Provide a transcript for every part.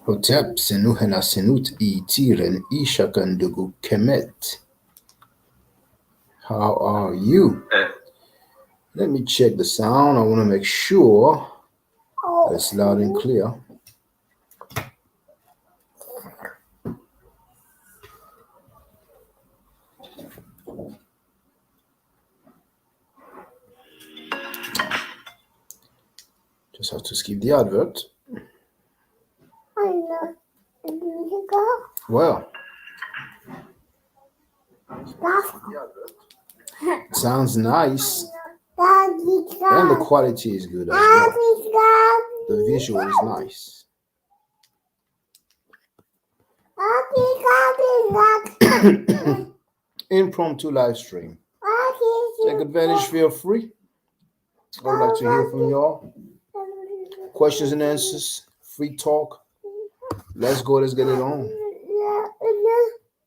Hotep senuhena senut I tiren ishakandugu kemet. How are you? Let me check the sound. I want to make sure it's loud and clear. Just have to skip the advert. Well, sounds nice. And the quality is good as well. The visual is nice. Impromptu live stream. Take advantage, feel free. I would like to hear from y'all. Questions and answers, free talk. Let's go, let's get it on.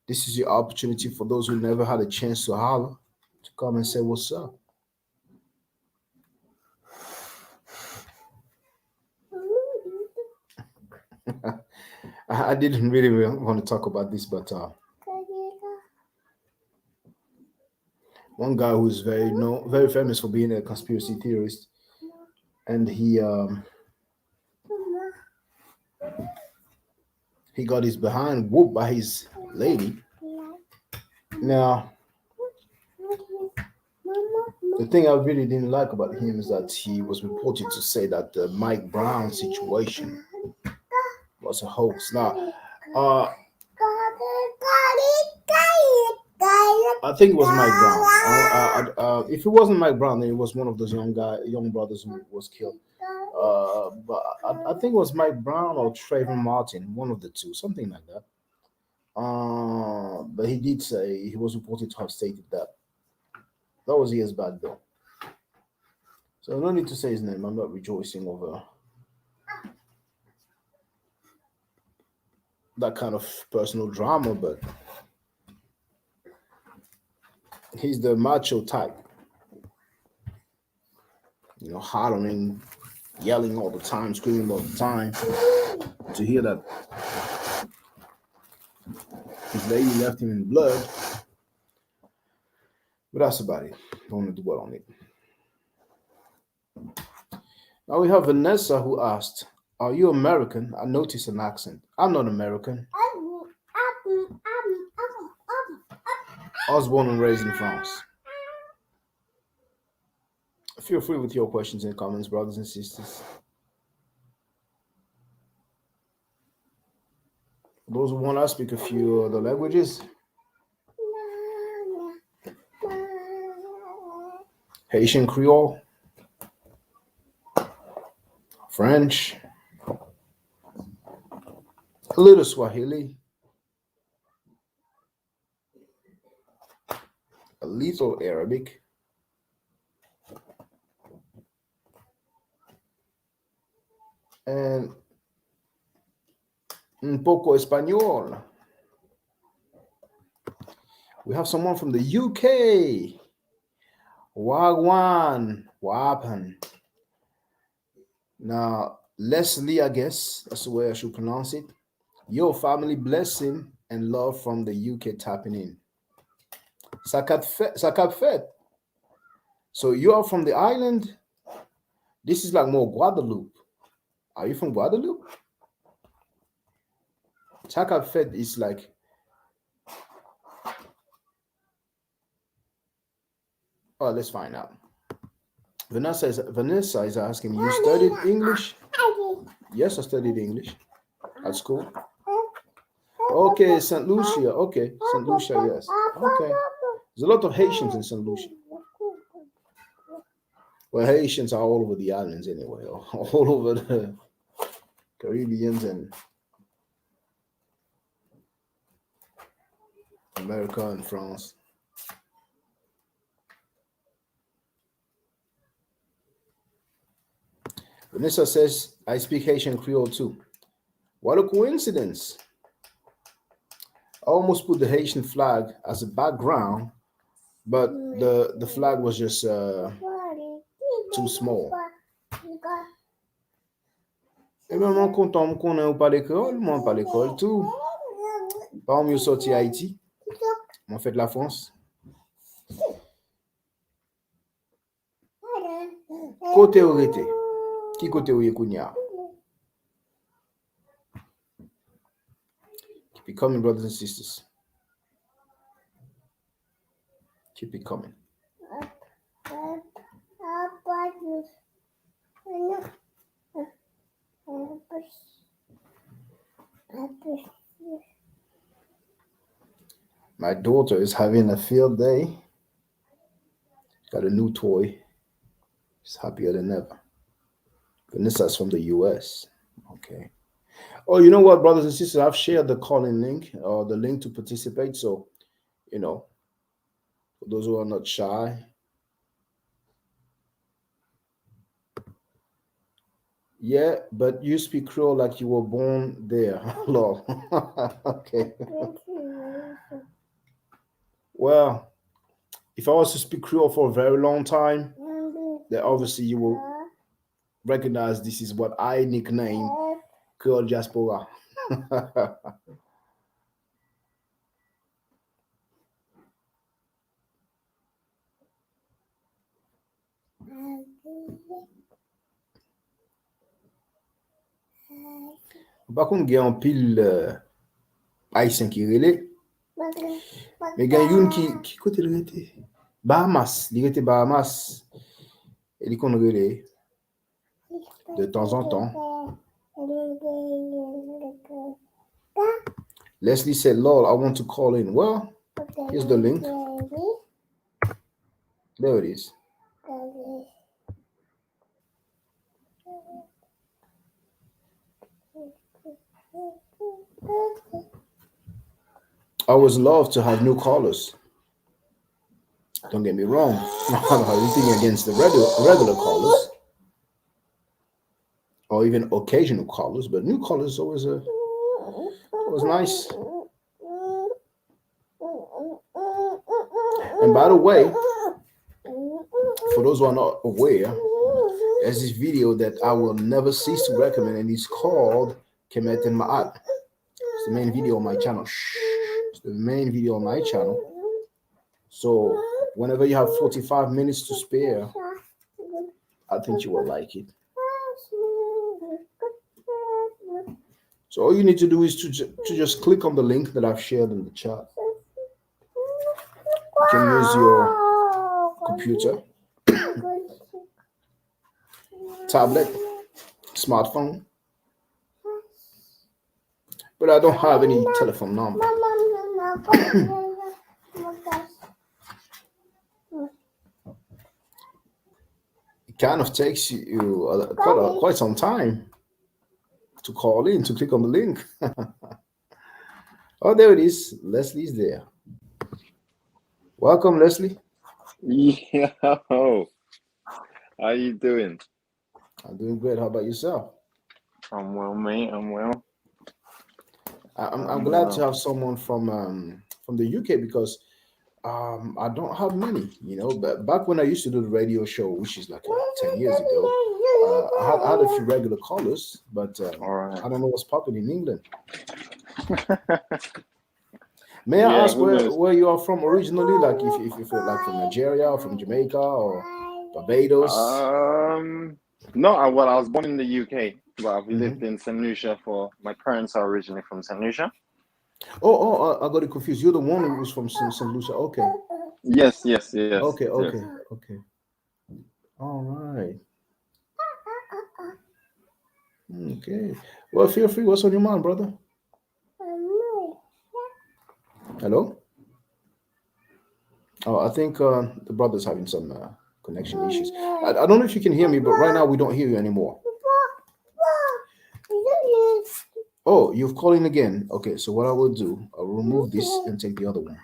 This is your opportunity for those who never had a chance to holler to come and say what's up. I didn't really want to talk about this, but one guy who's very famous for being a conspiracy theorist, and he got his behind whooped by his lady. Now, the thing I really didn't like about him is that he was reported to say that the Mike Brown situation was a hoax. Now, I think it was Mike Brown. If it wasn't Mike Brown, then it was one of those young brothers who was killed. But I think it was Mike Brown or Trayvon Martin, one of the two, something like that. But he did say, he was reported to have stated that. That was years back though. So no need to say his name. I'm not rejoicing over that kind of personal drama, but he's the macho type. You know, hollering, yelling all the time, screaming all the time. To hear that his lady left him in blood. But that's about it. Don't want to dwell on it. Now we have Vanessa who asked, "Are you American? I noticed an accent." I'm not American. I was born and raised in France. Feel free with your questions and comments, brothers and sisters. For those who want to speak a few other languages, Haitian Creole, French, a little Swahili, a little Arabic, and un poco español. We have someone from the UK. Wagwan, Wapan. Now, Leslie, I guess that's the way I should pronounce it. Yo, family blessing and love from the UK tapping in. Sakat Fed. So you are from the island. This is like more Guadeloupe. Are you from Guadeloupe? Sakat Fed is like, oh, let's find out. Vanessa is asking, you studied English? Yes, I studied English at school. Okay, St. Lucia. Okay, St. Lucia, yes. Okay. There's a lot of Haitians in St. Lucia. Well, Haitians are all over the islands anyway, all over the Caribbeans and America and France. Vanessa says, I speak Haitian Creole too. What a coincidence. I almost put the Haitian flag as a background, but the flag was just too small. Et bien, mon content qu'on ait pas l'école, moi pas l'école tout. Pas mieux sorti Haïti. Mon fait la France. Côté où était? Qui côté où est Kounia? Keep it coming, brothers and sisters. Keep it coming. My daughter is having a field day. Got a new toy. She's happier than ever. Vanessa's from the US. Okay. Oh, you know what, brothers and sisters? I've shared the calling link or the link to participate. So, you know, for those who are not shy, yeah, but you speak Creole like you were born there. Lord. Okay. Well, if I was to speak Creole for a very long time, then obviously you will recognize this is what I nickname Creole Diaspora. Par contre, il y a un pile haïtien qui relait. Mais il y a une qui côté le était? Bahamas. Il était Bahamas. Et il qu'on relait de temps en temps. Leslie said, Lord, I want to call in. Well, here's the link. There it is. I always love to have new callers. Don't get me wrong. I don't have anything against the regular callers or even occasional callers, but new callers is always nice. And by the way, for those who are not aware, there's this video that I will never cease to recommend, and it's called Kemet and Ma'at. It's the main video on my channel. It's the main video on my channel. So whenever you have 45 minutes to spare, I think you will like it. So all you need to do is to just click on the link that I've shared in the chat. You can use your computer, tablet, smartphone. But I don't have any telephone number. It kind of takes you quite some time to call in, to click on the link. Oh, there it is. Leslie's there. Welcome, Leslie. Yo, how you doing? I'm doing great. How about yourself? I'm well, mate. I'm well. I'm glad to have someone from the UK because I don't have many, you know. But back when I used to do the radio show, which is like 10 years ago, I had a few regular callers, but All right. I don't know what's popping in England. May I Yeah, ask who knows? where you are from originally? Like if you're like from Nigeria or from Jamaica or Barbados? No, well, I was born in the UK, but I've lived Hmm. in St. Lucia for my parents are originally from St. Lucia. I got it confused. You're the one who was from St. Lucia. Okay, Yes, yes, yes, okay, yes. okay, okay. All right. Okay. Well, feel free. What's on your mind, brother? Hello. Oh, I think the brother's having some connection issues. I don't know if you can hear me, but right now we don't hear you anymore. Oh, you've called in again. Okay, so what I will do, I'll remove this and take the other one.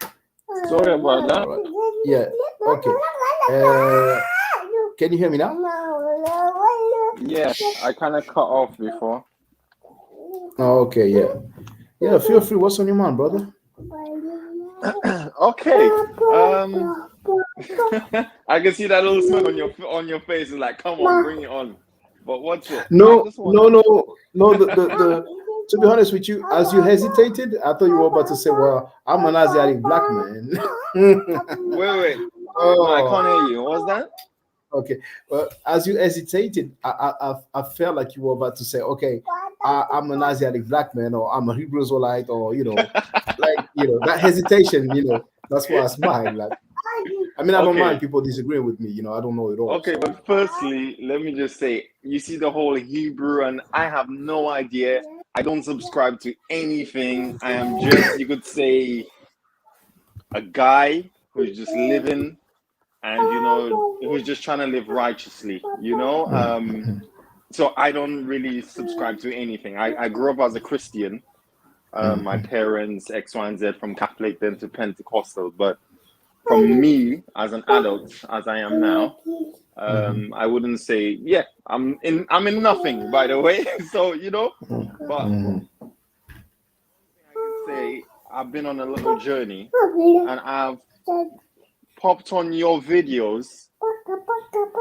Sorry about All that. right. Yeah. Okay. Uh, can you hear me now? Yeah, I kind of cut off before. Oh, okay. Yeah. Yeah. Feel free. What's on your mind, brother? Okay. I can see that little smirk on your face. Is like, come on, bring it on. But what's it? I No, just no, wanna. no, no. The to be honest with you, as you hesitated, I thought you were about to say, "Well, I'm an Asiatic black man." Wait, wait. No, I can't hear Oh, you. What was that? okay. Well, as you hesitated, I felt like you were about to say, "Okay, I'm an Asiatic black man," or "I'm a Hebrew Israelite," or that hesitation. That's why I smiled. Like, I mean, I don't mind Okay. people disagreeing with me. I don't know it all. Okay, So, but firstly, let me just say, you see the whole Hebrew, and I have no idea. I don't subscribe to anything. I am just, you could say, a guy who's just living and, who's just trying to live righteously. So I don't really subscribe to anything. I grew up as a Christian. My mhm, parents, X, Y, and Z, from Catholic then to Pentecostal. But from me as an adult, as I am now, mhm, I wouldn't say, yeah, I'm in nothing, by the way. So, but mhm, I can say I've been on a little journey and I've popped on your videos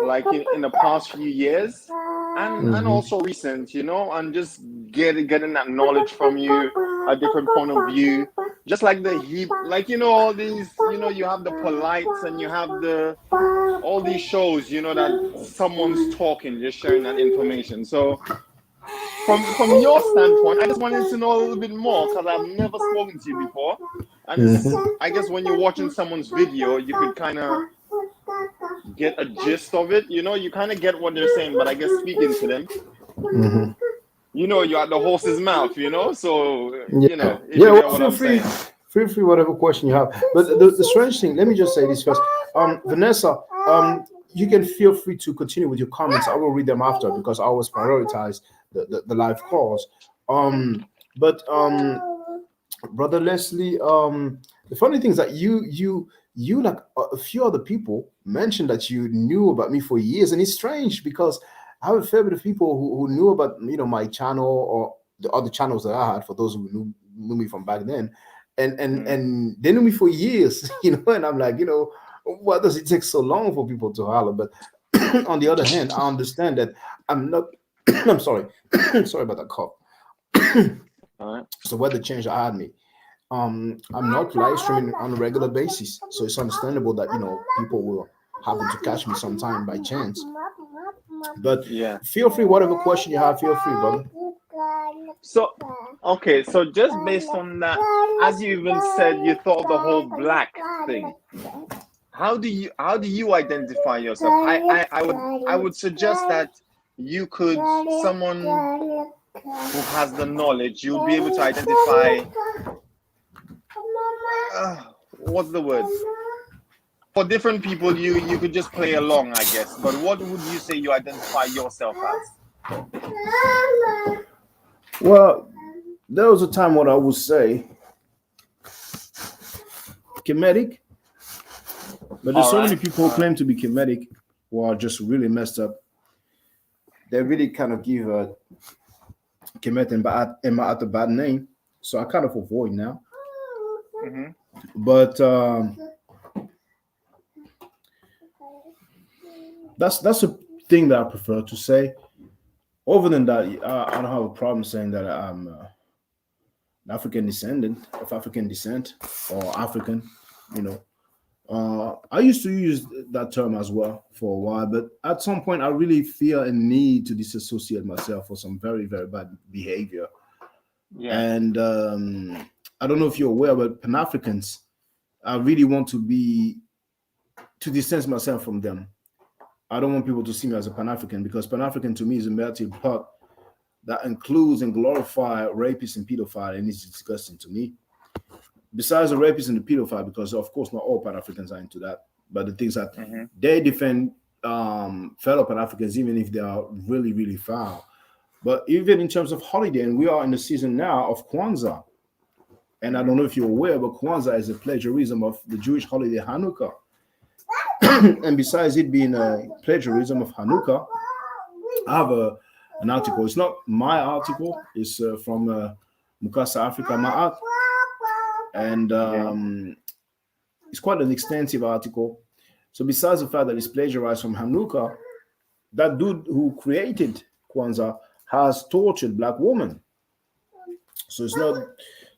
like in the past few years and mhm, also recent, and just getting that knowledge from you, a different point of view, just like all these, you have the polites and you have the all these shows, that someone's talking, just sharing that information. So from your standpoint, I just wanted to know a little bit more because I've never spoken to you before. And it's, mhm, I guess, when you're watching someone's video, you could kind of get a gist of it. You kind of get what they're saying, but I guess speaking to them, mhm. you're at the horse's mouth, so, Yeah, if yeah. you Well, get what I'm saying. feel free, whatever question you have. But the strange thing, let me just say this first. Vanessa, you can feel free to continue with your comments. I will read them after because I always prioritize the live calls. But brother Leslie, the funny thing is that you like a few other people mentioned that you knew about me for years, and it's strange because I have a fair bit of people who knew about my channel or the other channels that I had for those who knew me from back then, and and Mm. and they knew me for years, and I'm like, why does it take so long for people to holler? But on the other hand, I understand that I'm not. I'm sorry, sorry about that cough. All right. So weather change had me. I'm not live streaming on a regular basis, so it's understandable that people will happen to catch me sometime by chance. But Yeah. feel free, whatever question you have, feel free, brother. So, okay, so just based on that, as you even said, you thought of the whole black thing. How do you identify yourself? I would suggest that you could someone who has the knowledge, you'll be able to identify what's the word? For different people, you could just play along, I guess. But what would you say you identify yourself as? Well, there was a time when I would say Kemetic, but there's All so many right, people all who right. claim to be Kemetic who are just really messed up. They really kind of give Kemet and Ma'at a bad name, so I kind of avoid now. Mm-hmm. But that's a thing that I prefer to say. Other than that, I don't have a problem saying that I'm an African descendant of African descent or African. You know, I used to use that term as well for a while, but at some point, I really feel a need to disassociate myself for some very, very bad behavior. Yeah. And I don't know if you're aware, but Pan Africans, I really want to distance myself from them. I don't want people to see me as a Pan African because Pan African to me is a melting pot that includes and glorify rapists and pedophiles, and it's disgusting to me. Besides the rapists and the pedophile, because of course not all Pan Africans are into that, but the things that Hmm. they defend fellow Pan Africans, even if they are really, really foul. But even in terms of holiday, and we are in the season now of Kwanzaa, and I Hmm. don't know if you're aware, but Kwanzaa is a plagiarism of the Jewish holiday Hanukkah. And besides it being a plagiarism of Hanukkah, I have an article. It's not my article. It's from Mukasa Africa Ma'at, and Yeah. it's quite an extensive article. So besides the fact that it's plagiarized from Hanukkah, that dude who created Kwanzaa has tortured black women. So it's not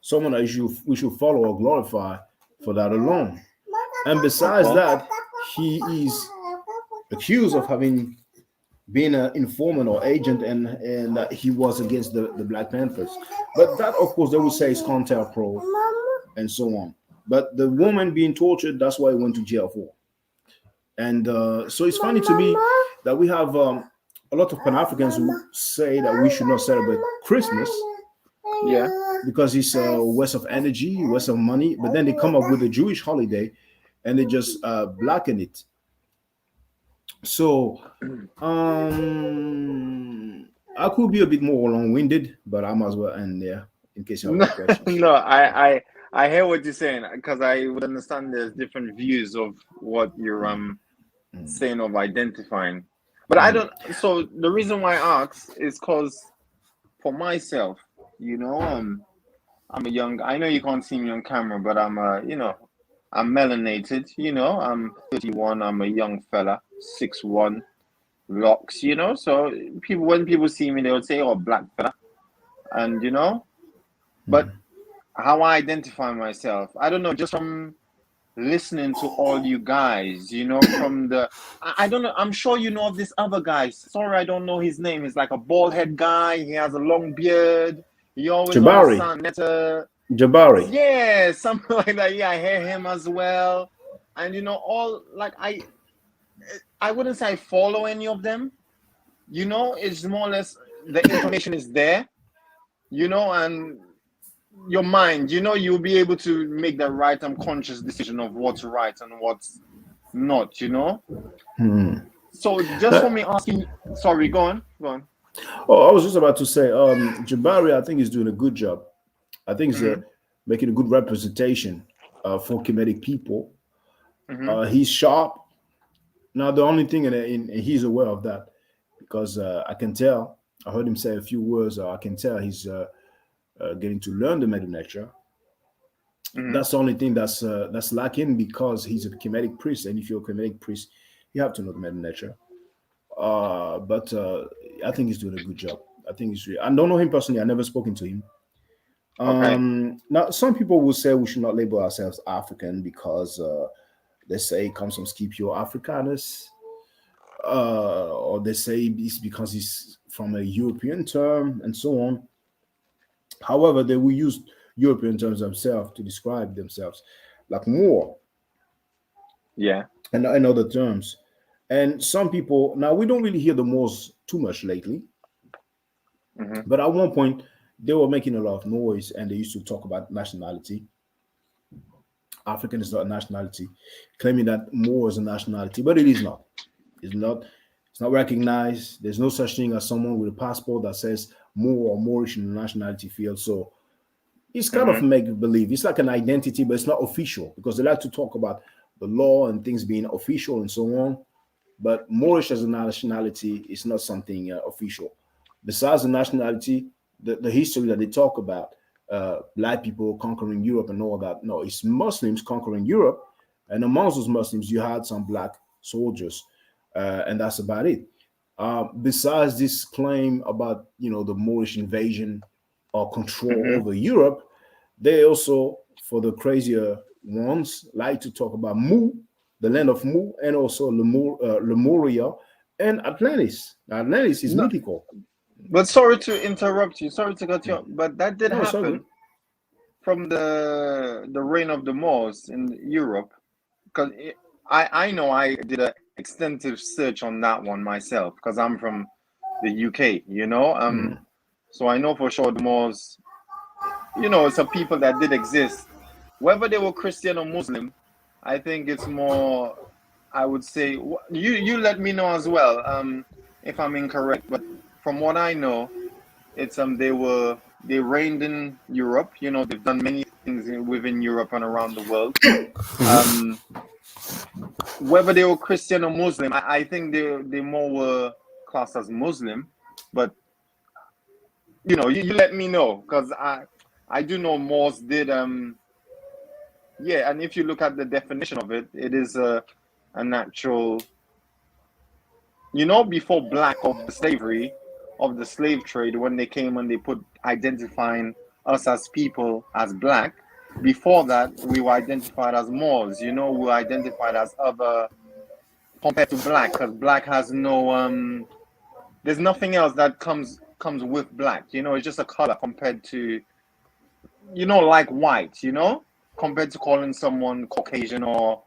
someone that we should follow or glorify for that alone. And besides Okay. that, he is accused of having been an informant or agent, and that he was against the Black Panthers. But that, of course, they would say is counter-pro and so on. But the woman being tortured, that's why he went to jail for. And so it's funny to me that we have a lot of Pan Africans who say that we should not celebrate Christmas Yeah. because it's a waste of energy, waste of money. But then they come up with a Jewish holiday and they just blacken it. So I could be a bit more long-winded, but I might as well end there in case you have No, any questions. no, I hear what you're saying because I would understand there's different views of what you're Mm, saying of identifying. But I mm, don't. So the reason why I ask is because for myself, you know, I'm a young. I know you can't see me on camera, but I'm melanated. I'm 31. I'm a young fella, 6'1", locks. So when people see me, they would say, "Oh, black fella," and But mm. how I identify myself, I don't know, just from listening to all you guys, from I don't know, I'm sure you know of this other guy. Sorry, I don't know his name. He's like a bald head guy. He has a long beard. He always on the Jabari, sun. Jabari. Yeah, something like that. Yeah, I hear him as well. And all like I wouldn't say I follow any of them. It's more or less the information is there, and your mind, you'll be able to make the right and conscious decision of what's right and what's not. Hmm. So just Uh, for me asking, sorry, go on, go on. Oh, I was just about to say, Jabari, I think he's doing a good job. I think he's Mm-hmm. making a good representation for Kemetic people. Mm-hmm. He's sharp. Now, the only thing, and he's aware of that because I can tell. I heard him say a few words. I can tell he's getting to learn the meta nature. Mm-hmm. That's the only thing that's lacking because he's a Kemetic priest, and if you're a Kemetic priest, you have to know the meta nature. But I think he's doing a good job. I think he's. I don't know him personally. I never spoken to him. Okay. Now, some people will say we should not label ourselves African because they say it comes from Scipio Africanus, or they say it's because it's from a European term and so on. However, they will use European terms themselves to describe themselves, like Moor Yeah. and other terms. And some people, now we don't really hear the Moors too much lately, Mm-hmm. but at one point they were making a lot of noise and they used to talk about nationality. African is not a nationality, claiming that Moor is a nationality, but it is not. It's not. It's not recognized. There's no such thing as someone with a passport that says Moor or Moorish in the nationality field. So it's kind of Mm-hmm. make believe. It's like an identity, but it's not official because they like to talk about the law and things being official and so on. But Moorish as a nationality is not something official. Besides the nationality, the history that they talk about, black people conquering Europe and all that. No, it's Muslims conquering Europe, and amongst those Muslims, you had some black soldiers, and that's about it. Besides this claim about the Moorish invasion or control Mm-hmm. over Europe, they also, for the crazier ones, like to talk about Mu, the land of Mu, and also Lemuria and Atlantis. Now, Atlantis is No, mythical. but sorry to interrupt you. Sorry to cut you Mm. off, but that did No, it's so good. happen from the reign of the Moors in Europe. Because I know I did an extensive search on that one myself because I'm from the UK. Mhm. So I know for sure the Moors. Some people that did exist, whether they were Christian or Muslim. I think it's more. I would say you let me know as well. If I'm incorrect, but from what I know, it's they reigned in Europe. They've done many things within Europe and around the world. Um, whether they were Christian or Muslim, I think they more were classed as Muslim. But you let me know because I do know Moors did yeah, and if you look at the definition of it, it is a natural. Before black of the slavery, of the slave trade, when they came and they put identifying us as people as black. Before that, we were identified as Moors. We were identified as other compared to black, because black has no there's nothing else that comes with black. It's just a color compared to like white. Compared to calling someone Caucasian, or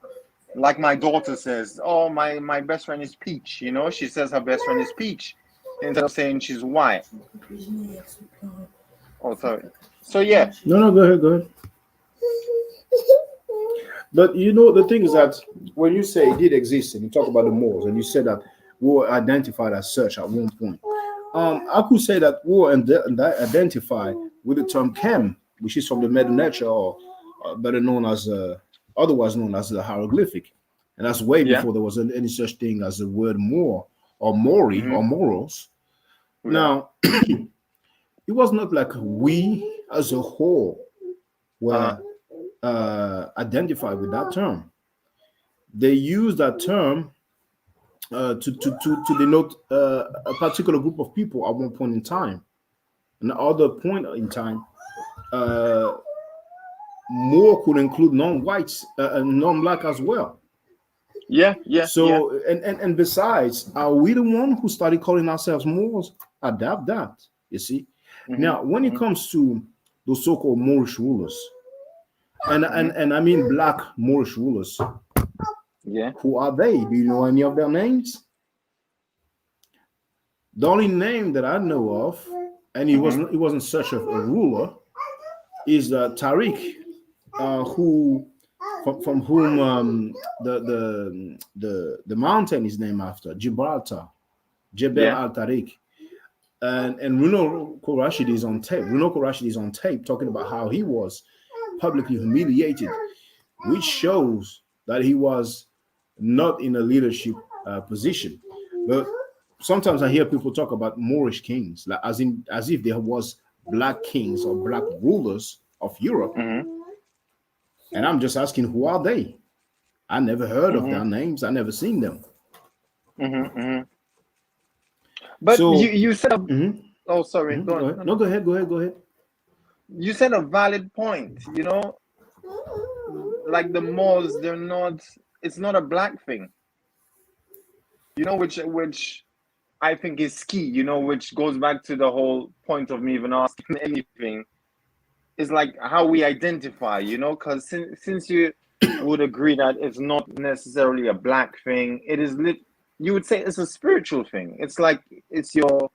like my daughter says, oh, my best friend is Peach. She says her best friend is Peach instead of saying she's white. Oh, sorry. So yeah, No, no, go ahead, go ahead. But the thing is that when you say it did exist and you talk about the Moors and you said that we were identified as such at one point, I could say that we were identified with the term Chem, which is from the Middle Nature, or better known as, otherwise known as the hieroglyphic. And that's way yeah, before there was any such thing as the word Moor or Mori mm-hmm, or Moros. yeah, Now, it was not like we as a whole uh-huh, were identified with that term. They use that term to denote a particular group of people at one point in time. Another point in time, uh, more could include non-whites and non-black as well. yeah, yeah, yeah, So, and besides, are we the one who started calling ourselves Moors? Adapt that, you see. mm-hmm, Now, when it mm-hmm, comes to those so-called Moorish rulers, and mm-hmm, and and I mean black Moorish rulers, yeah, who are they? Do you know any of their names? The only name that I know of, and mm-hmm, it wasn't such a ruler, is Tariq, who from whom the mountain is named after, Gibraltar, Jebel yeah, Al Tariq. And Runo Korashid is on tape. Runo Korashid is on tape talking about how he was publicly humiliated, which shows that he was not in a leadership position. But sometimes I hear people talk about Moorish kings, like as if there was black kings or black rulers of Europe, mm-hmm, and I'm just asking, who are they? I never heard of mm-hmm, their names. I never seen them. mm-hmm, mm-hmm. But you So, you said a mhm, oh, sorry, go go on. ahead. No, No, no. go ahead. Go ahead. Go ahead. You said a valid point. Like the malls, they're not. It's not a black thing. Which I think is key. Which goes back to the whole point of me even asking anything. Is like how we identify. Because since you would agree that it's not necessarily a black thing, it is lit. You would say it's a spiritual thing. It's like it's your,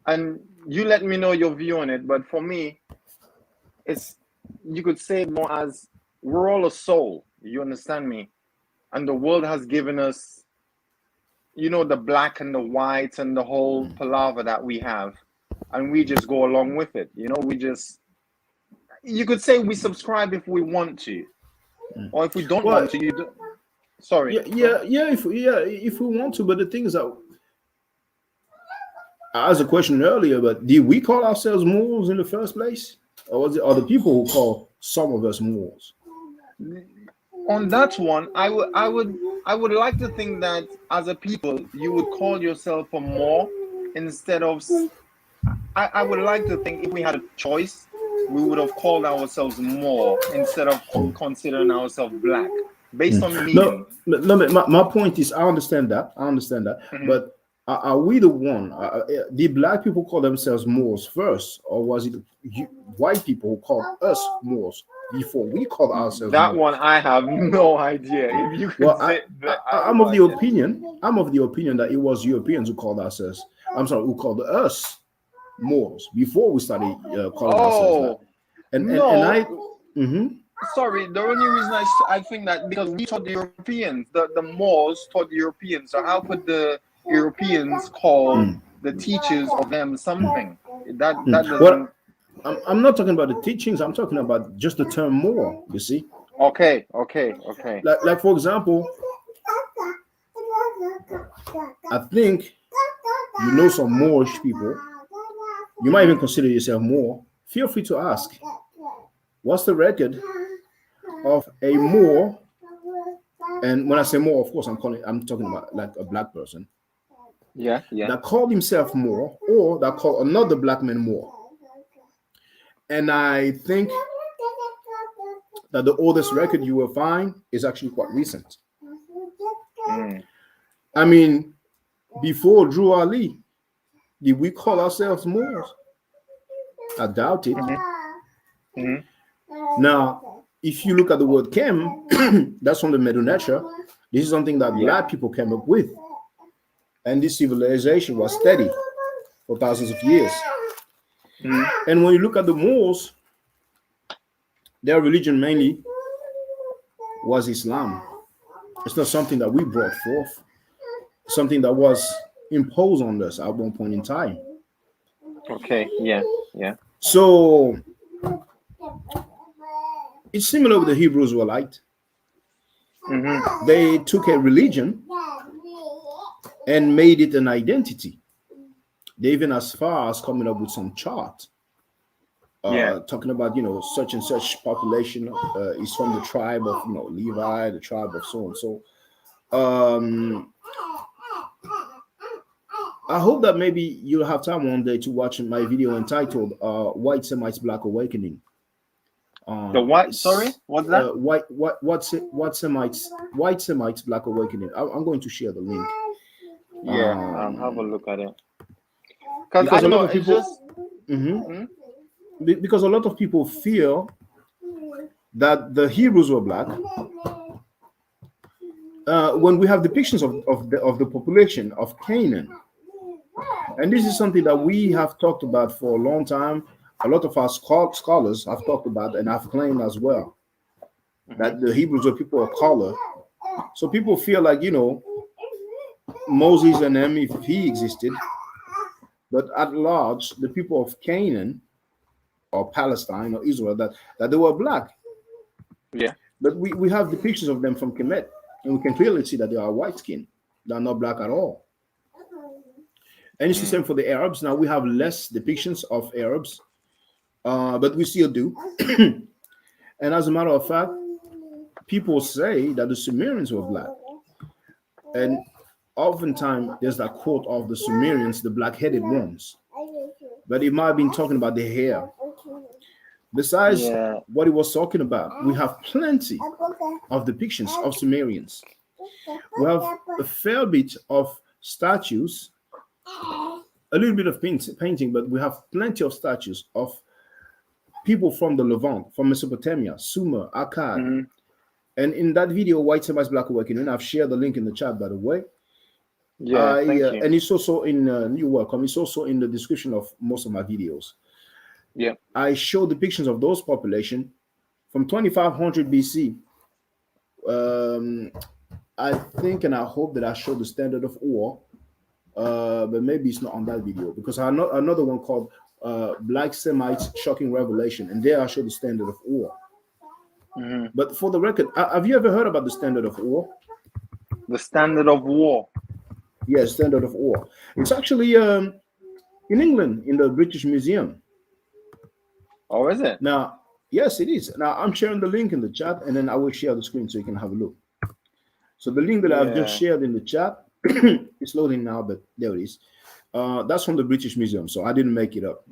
and you let me know your view on it. But for me, it's, you could say it more as we're all a soul. You understand me? And the world has given us, the black and the white and the whole palaver that we have, and we just go along with it. We just, you could say we subscribe if we want to, or if we don't Well, want to, you do. Sorry, yeah, go ahead. yeah, yeah. If we want to, but the thing is that I asked a question earlier, but did we call ourselves Moors in the first place, or was it other people who call some of us Moors? On that one, I would like to think that as a people, you would call yourself a more instead of. I would like to think if we had a choice, we would have called ourselves more instead of considering ourselves black based on the No, meaning. no. My point is, I understand that. I understand that. Mhm. But are we the one? Did black people call themselves Moors first, or was it white people who called us Moors before we called ourselves That one, Moors? I have no idea. If you could Well, say that, I have I'm no of the idea. opinion. I'm of the opinion that it was Europeans who called ourselves. I'm sorry, who called us Moors before we started calling ourselves that. Oh And I. no, Mhm. sorry. The only reason I think that because we taught the Europeans, the Moors taught the Europeans. So how could the Europeans call Mm, the teachers of them something? That mm. Well, doesn't. I'm not talking about the teachings. I'm talking about just the term Moor. You see, Okay, okay, okay. like for example, I think you know some Moorish people. You might Hmm. even consider yourself Moor. Feel free to ask, what's the record of a Moor? And when I say Moor, of course, I'm talking about like a black person Yeah, yeah. that called himself Moor, or that called another black man Moor. And I think that the oldest record you will find is actually quite recent. Mm. I mean, before Drew Ali, did we call ourselves Moors? I doubt it. Hmm. Hmm. Now, if you look at the word Kem, that's from the Medu Nature. This is something that Yeah. black people came up with. And this civilization was steady for thousands of years. Hmm. And when you look at the Moors, their religion mainly was Islam. It's not something that we brought forth, something that was imposed on us at one point in time. Okay. Yeah. Yeah. So it's similar with the Hebrew Israelite. Hmm. They took a religion and made it an identity. They even as far as coming up with some chart Yeah. talking about such and such population is from the tribe of Levi, the tribe of so and so. Um, I hope that maybe you'll have time one day to watch my video entitled "White Semites Black Awakening." The what? Sorry, what's that? White Semites Black Awakening. I'm going to share the link Yeah. Have a um, look at it. Cause I because a don't lot know. of It's people. just. Mhm. Hmm? Because a lot of people feel that the Hebrews were black when we have depictions of the population of Canaan. And this is something that we have talked about for a long time. A lot of our scholars have talked about and have claimed as well Hmm. that the Hebrews were people of color. So people feel like, Moses and them, if he existed, but at large, the people of Canaan or Palestine or Israel, that they were black. Yeah. But we have depictions of them from Kemet, and we can clearly see that they are white skin. They're not black at all. And it's the Mm. same for the Arabs. Now we have less depictions of Arabs, but we still do. And as a matter of fact, people say that the Sumerians were black. And oftentimes there's that quote of the Sumerians, the black-headed ones. But it might have been talking about the hair. Besides Yeah. what he was talking about, we have plenty of depictions of Sumerians. We have a fair bit of statues, a little bit of painting, but we have plenty of statues of people from the Levant, from Mesopotamia, Sumer, Akkad. Hmm. And in that video, White Semites Black Awakening, I've shared the link in the chat, by the way. Yeah. Thank you. And it's also in, you're welcome, it's also in the description of most of my videos. Yeah. I show depictions of those population from 2500 BC. Um, I think and I hope that I show the standard of ore, but maybe it's not on that video because I know another one called Black Semites Shocking Revelation, and there I show the standard of ore. Hmm. But for the record, have you ever heard about the standard of ore? The standard of war. Yes, standard of ore. It's actually in England in the British Museum. Oh, is it? Now, Yes, it is. Now I'm sharing the link in the chat, and then I will share the screen so you can have a look. So the link that I've just Yeah. shared in the chat, it's loading now, but there it is. That's from the British Museum, so I didn't make it up.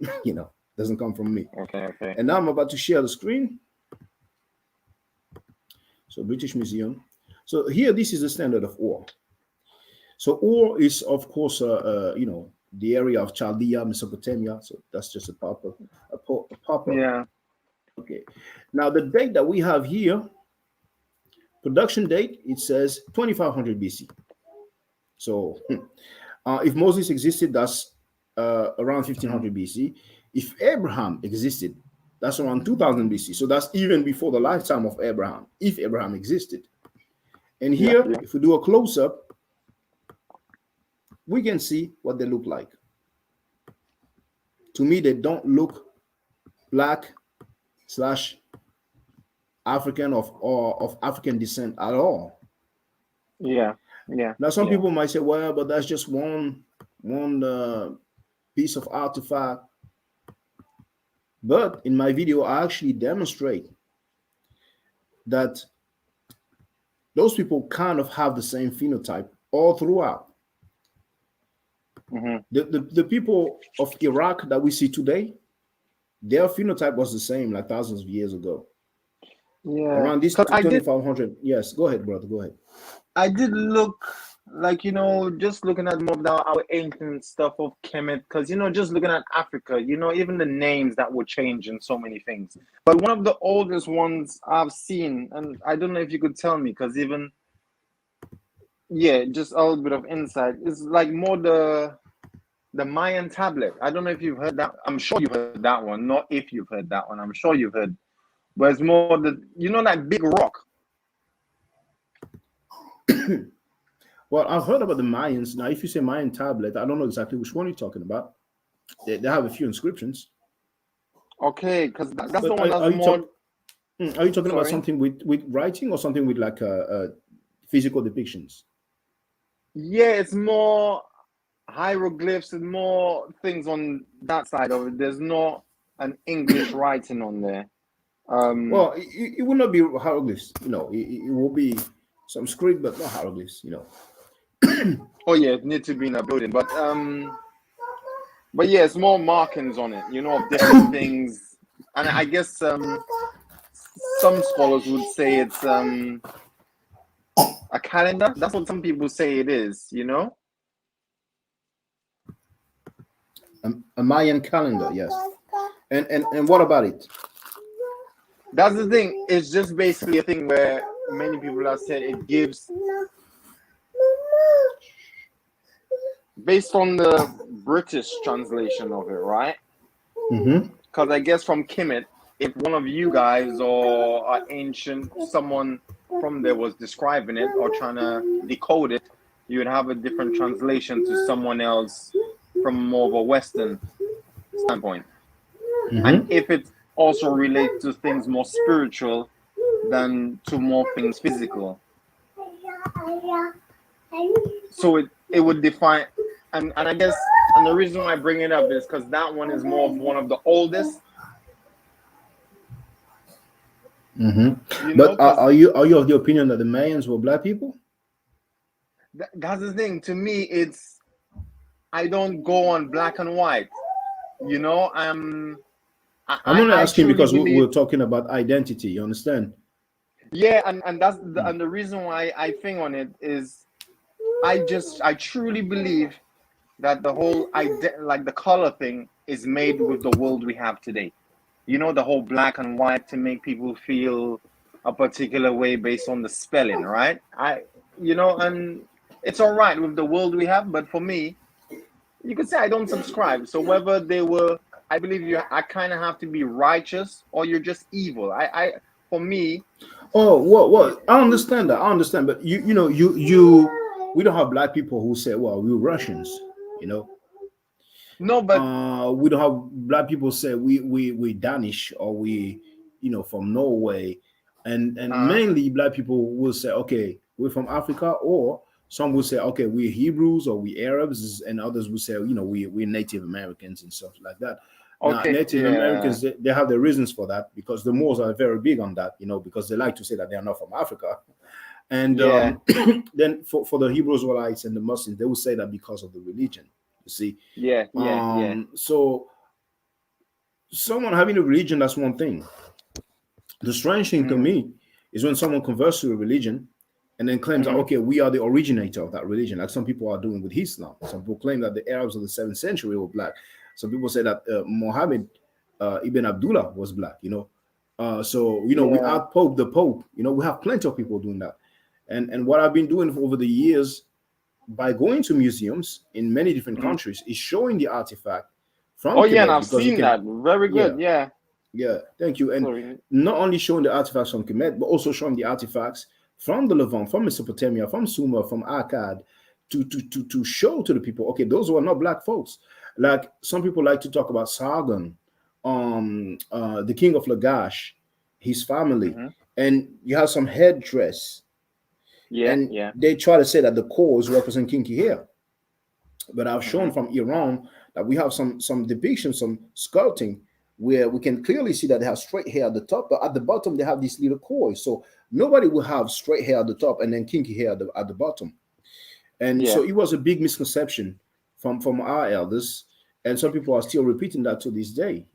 Doesn't come from me. Okay. Okay. And now I'm about to share the screen. So British Museum. So here, this is the standard of ore. So Ur is, of course, the area of Chaldea, Mesopotamia. So that's just a proper, a proper. Yeah. Okay. Now the date that we have here, production date, it says 2500 BC. So if Moses existed, that's around Hmm. 1500 BC. If Abraham existed, that's around 2000 BC. So that's even before the lifetime of Abraham, if Abraham existed. And Yeah. here, Yeah. if we do a close up, we can see what they look like. To me, they don't look black slash African or of African descent at all. Yeah. Yeah. Now, some Yeah. people might say, "Well, but that's just one piece of artifact." But in my video, I actually demonstrate that those people kind of have the same phenotype all throughout. Hmm. The people of Iraq that we see today, their phenotype was the same like thousands of years ago. Yeah. Around this Cause I did. 2500. Yes, go ahead, brother. Go ahead. I did look like, just looking at more of our ancient stuff of Kemet, because just looking at Africa, even the names that were changing so many things. But one of the oldest ones I've seen, and I don't know if you could tell me, because even yeah, just a little bit of insight, is like more the Mayan tablet. I don't know if you've heard that. I'm sure you've heard that one. Not if you've heard that one. I'm sure you've heard. But it's more that big rock. Well, I've heard about the Mayans. Now, if you say Mayan tablet, I don't know exactly which one you're talking about. They have a few inscriptions. Okay, because that's the But one that's more. are you talking about Sorry. something with writing or something with like physical depictions? Yeah, it's more hieroglyphs and more things on that side of it. There's not an English writing on there. Well, it will not be hieroglyphs. It will be some script, but not hieroglyphs. Oh yeah, it needs to be in a building, but yeah, it's more markings on it. Of different things, and I guess some scholars would say it's a calendar. That's what some people say it is. A Mayan calendar, yes. And what about it? That's the thing. It's just basically a thing where many people have said it gives, based on the British translation of it, right? Mm-hmm. Because I guess from Kemet, if one of you guys or an ancient someone from there was describing it or trying to decode it, you would have a different translation to someone else from more of a Western standpoint. And Mm-hmm. if it also relates to things more spiritual than to more things physical. So it would define, and I guess, and the reason why I bring it up is because that one is more of one of the oldest, Mm-hmm. But because are you of the opinion that the Mayans were black people? that's the thing. To me, it's, I don't go on black and white. I'm only I asking truly because we're believe, talking about identity. You understand? yeah, and the reason why I think on it is I truly believe that the whole like the color thing is made with the world we have today. The whole black and white to make people feel a particular way based on the spelling, right? And it's all right with the world we have, but for me, you could say I don't subscribe. So whether they were, I believe I kind of have to be righteous or you're just evil. For me, Oh, well, I understand that. I understand, but we don't have black people who say, "Well, we're Russians," you know. no, but We don't have black people say we Danish or we, from Norway, and uh, mainly black people will say, "Okay, we're from Africa," or some will say, "Okay, we're Hebrews or we Arabs," and others will say, we're Native Americans and stuff like that. Now, Okay, Native yeah, Americans, they have their reasons for that because the Moors are very big on that, because they like to say that they are not from Africa. And yeah, then for the Hebrew Israelites and the Muslims, they will say that because of the religion, you see. yeah, yeah, yeah. So someone having a religion, that's one thing. The strange thing to Mm, me is when someone converts to a religion and then claims that, mm-hmm. okay, we are the originator of that religion, like some people are doing with Islam. Some people claim that the Arabs of the 7th century were black. Some people say that Muhammad ibn Abdullah was black, So, we Yeah. outpope the Pope. We have plenty of people doing that. And what I've been doing over the years by going to museums in many different Mm-hmm. countries is showing the artifact from Oh yeah, and Kemet I've because you seen can, that. Very yeah, good. Yeah. yeah, thank you. And Sorry. not only showing the artifacts from Kemet, but also showing the artifacts from the Levant, from Mesopotamia, from Sumer, from Akkad, to show to the people, okay, those were not black folks. Like some people like to talk about Sargon, the king of Lagash, his family, Mm-hmm. and you have some headdress, Yeah, and yeah. they try to say that the cores represent kinky hair. But I've Mm-hmm. shown from Iran that we have some depictions, some sculpting where we can clearly see that they have straight hair at the top, but at the bottom they have these little coils. So nobody will have straight hair at the top and then kinky hair at the bottom. And Yeah, so it was a big misconception from our elders, and some people are still repeating that to this day.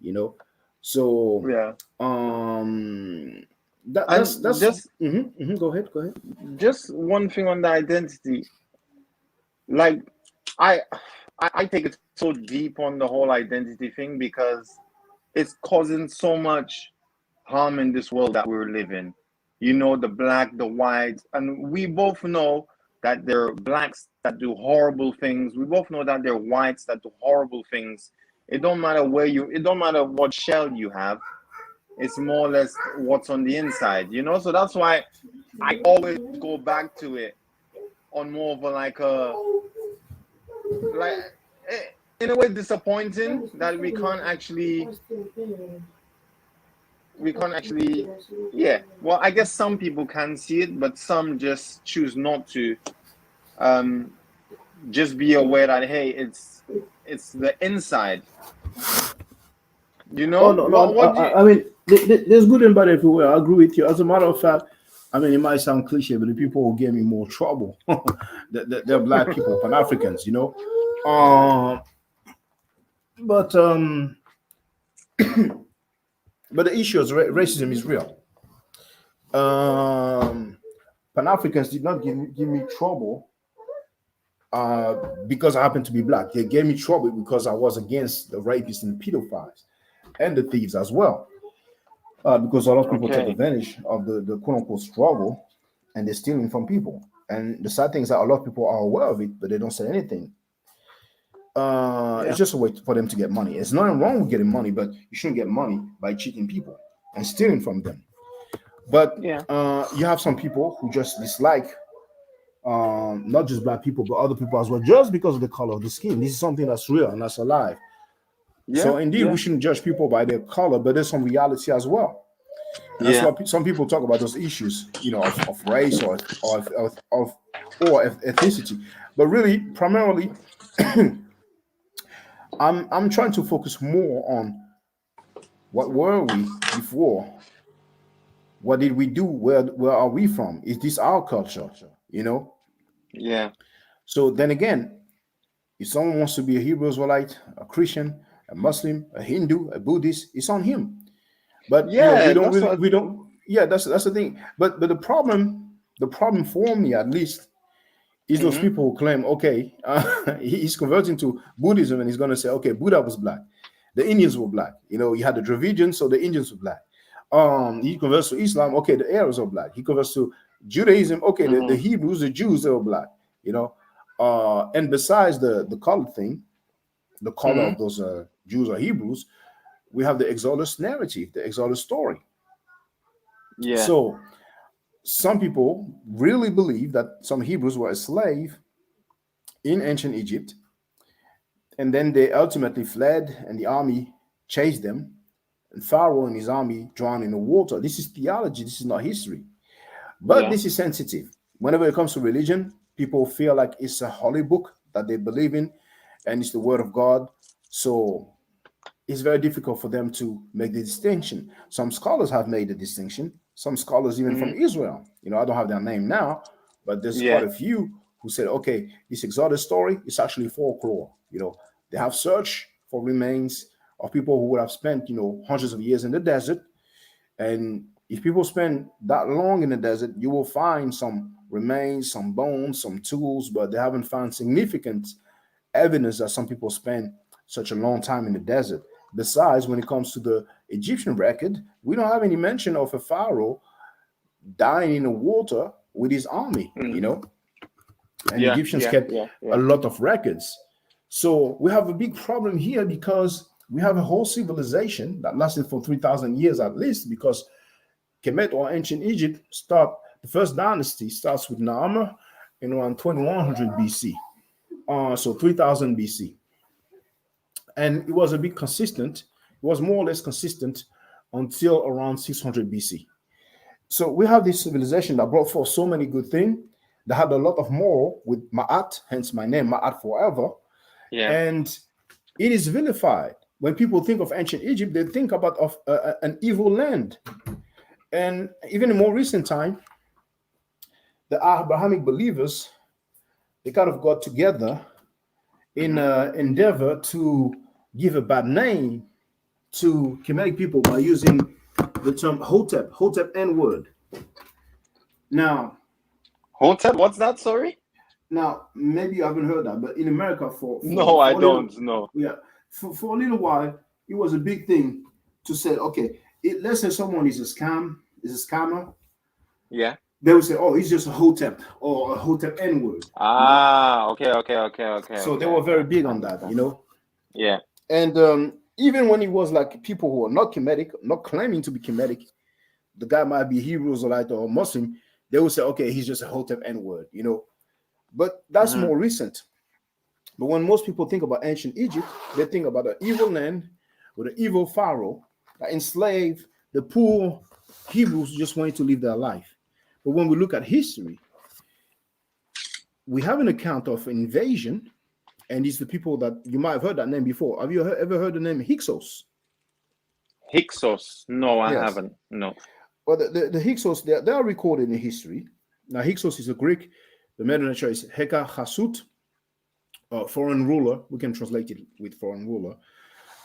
So yeah. um And that's just go ahead. just one thing on the identity. Like I I take it so deep on the whole identity thing because it's causing so much harm in this world that we're living. You know, the black, the white, and we both know that there are blacks that do horrible things. We both know that there are whites that do horrible things. It don't matter what shell you have. It's more or less what's on the inside, you know? So that's why I always go back to it on more of a like eh, in a way disappointing that we can't actually yeah, well, I guess some people can see it, but some just choose not to. um just be aware that, hey, it's the inside, Oh no, what no. what do you I mean, there's good and bad everywhere. I agree with you. As a matter of fact, I mean, it might sound cliche, but the people who give me more trouble, they're black people, Pan Africans. Um, but but the issue is racism is real. Pan Africans did not give me trouble because I happen to be black. They gave me trouble because I was against the rapists and pedophiles and the thieves as well. Because a lot of people take okay, advantage of the quote unquote struggle and they're stealing from people. And the sad thing is that a lot of people are aware of it, but they don't say anything. It's yeah, just a way for them to get money. There's nothing wrong with getting money, but you shouldn't get money by cheating people and stealing from them. But yeah, you have some people who just dislike not just black people, but other people as well, just because of the color of the skin. This is something that's real and that's alive. yeah, So indeed, we yeah, shouldn't judge people by their color, but there's some reality as well. And that's yeah, why some people talk about those issues, of race or ethnicity. But really, primarily, I'm trying to focus more on what were we before, what did we do, where are we from? Is this our culture? You know. yeah, So then again, if someone wants to be a Hebrew Israelite, a Christian, a Muslim, a Hindu, a Buddhist, it's on him. But we yeah. don't That's really what. we don't yeah, that's the thing. But the problem for me at least is those Mm-hmm, people who claim, okay, he's converting to Buddhism and he's going to say, okay, Buddha was black, the Indians were black, you had the Dravidians, so the Indians were black. He converts to Islam, okay, the Arabs are black. He converts to Judaism, okay, the mm-hmm, Hebrews, the Jews, they were black. you know and besides the color thing, the color mm-hmm. of those Jews or Hebrews, we have the Exodus narrative, the Exodus story. Yeah, So some people really believe that some Hebrews were a slave in ancient Egypt, and then they ultimately fled, and the army chased them, and Pharaoh and his army drowned in the water. This is theology, this is not history. But yeah, this is sensitive. Whenever it comes to religion, people feel like it's a holy book that they believe in, and it's the word of God. So it's very difficult for them to make the distinction. Some scholars have made the distinction. Some scholars, even from Hmm. Israel, I don't have their name now, but there's quite Yeah. a few who said, okay, this Exodus story is actually folklore. They have searched for remains of people who would have spent, hundreds of years in the desert. And if people spend that long in the desert, you will find some remains, some bones, some tools, but they haven't found significant evidence that some people spend such a long time in the desert. Besides, when it comes to the Egyptian record, we don't have any mention of a pharaoh dying in the water with his army, Hmm. and Yeah. Egyptians Yeah. kept Yeah. a Yeah. lot of records. So we have a big problem here because we have a whole civilization that lasted for 3,000 years at least, because Kemet or ancient Egypt the first dynasty starts with Naamah in around 2100 BC. So 3000 BC. And it was a bit consistent. It was more or less consistent until around 600 BC. So we have this civilization that brought forth so many good things, that had a lot of moral with Ma'at, hence my name, Ma'at forever. Yeah. And it is vilified. When people think of ancient Egypt, they think about an evil land. And even in more recent time, the Abrahamic believers, they kind of got together in Hmm. an endeavor to give a bad name to Kemetic people by using the term Hotep N word. Now, Hotep, what's that? Sorry. maybe you haven't heard that, but in America, for No, I a little, don't know. yeah, for a little while, it was a big thing to say, okay, let's say someone is a scammer. Yeah. They would say, oh, he's just a Hotep or a Hotep N word. Ah. Okay. Okay. Okay. Okay. So they Okay. were Okay. very big I on that, understand. Yeah. And even when it was like people who are not Kemetic, not claiming to be Kemetic, the guy might be Hebrew, Israelite, or Muslim, they would say, okay, he's just a Hotep N word. But that's Hmm. more recent. But when most people think about ancient Egypt, they think about an evil land with an evil pharaoh that enslaved the poor Hebrews who just wanted to live their life. But when we look at history, we have an account of invasion, and these are the people that you might have heard that name before. Have you ever heard the name Hyksos? Hyksos. No, I Yes. haven't. No. Well, the Hyksos, they are recorded in history. Now, Hyksos is a Greek. The Middle nature is Heka Hasut, foreign ruler. We can translate it with foreign ruler.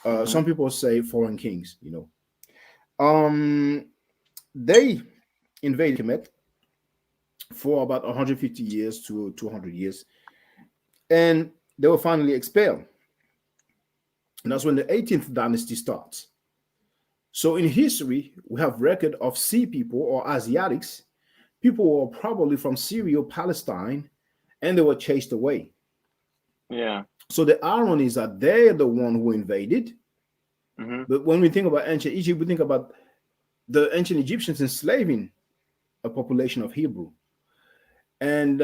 Hmm. Some people say foreign kings. They invaded Kemet for about 150 years to 200 years, and they were finally expelled. And that's when the 18th dynasty starts. So in history, we have record of sea people or Asiatics, people who are probably from Syria or Palestine, and they were chased away. Yeah. So the irony is that they're the one who invaded. Hmm. But when we think about ancient Egypt, we think about the ancient Egyptians enslaving a population of Hebrew. And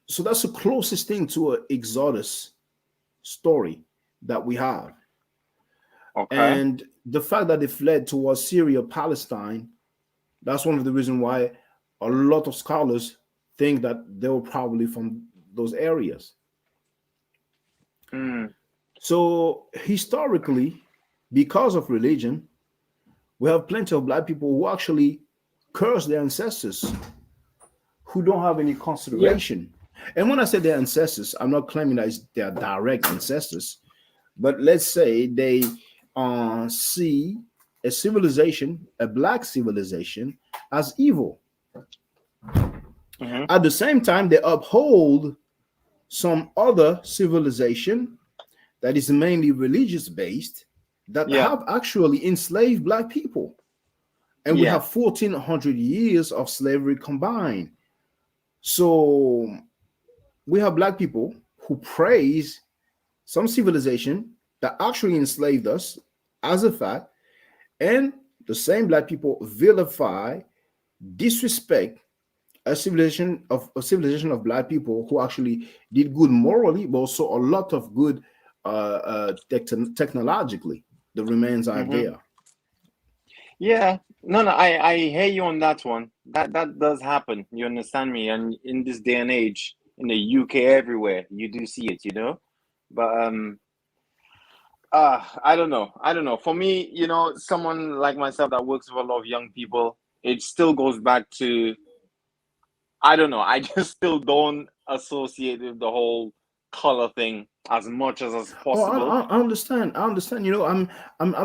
so that's the closest thing to an Exodus story that we have. Okay. And the fact that they fled towards Syria, Palestine, that's one of the reasons why a lot of scholars think that they were probably from those areas. Mm. So historically, because of religion, we have plenty of black people who actually curse their ancestors, who don't have any Yeah. consideration. And when I say their ancestors, I'm not claiming that it's their direct ancestors, but let's say they see a civilization, a black civilization, as evil. Hmm. At the same time, they uphold some other civilization that is mainly religious based that Yeah. have actually enslaved black people. And we Yeah. have 1400 years of slavery combined. So we have black people who praise some civilization that actually enslaved us as a fact, and the same black people vilify, disrespect a civilization of black people who actually did good morally, but also a lot of good technologically. The remains are Hmm. there. Yeah. No, no, I hear you on that one. That does happen. You understand me? And in this day and age, in the UK, everywhere, you do see it, you know? But I don't know. I don't know. For me, someone like myself that works with a lot of young people, it still goes back to, I don't know. I just still don't associate with the whole color thing as much as Oh, possible. I understand. I understand. I'm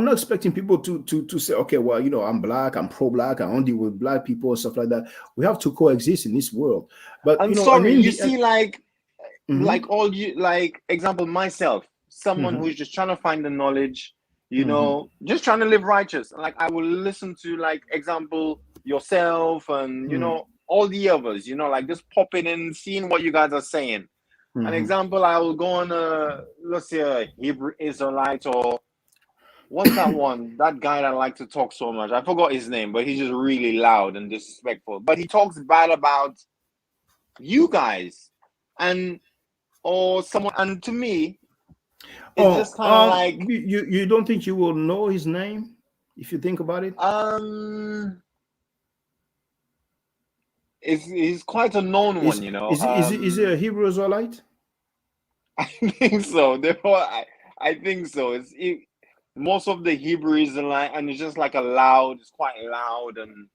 not expecting people to say, okay, well, I'm black, I'm pro-black, I only deal with black people and stuff like that. We have to coexist in this world. But I'm and sorry, in you the see, mm-hmm, all you, like, example, myself, someone mm-hmm, who's just trying to find the knowledge, mm-hmm, just trying to live righteous. Like, I will listen to, like, example, yourself and mm-hmm, all the others, like, just popping in, seeing what you guys are saying. An mm-hmm. example, I will go on let's say a Hebrew Israelite, or what's that one, that guy that I like to talk so much, I forgot his name, but he's just really loud and disrespectful, but he talks bad about you guys, and or someone, and to me it's just Oh, kind of like, you don't think you will know his name if you think about it? um he's quite a known one, Is it a Hebrew Israelite? I think so. Therefore, I think so. Most of the Hebrew is like, and it's just like it's quite loud, and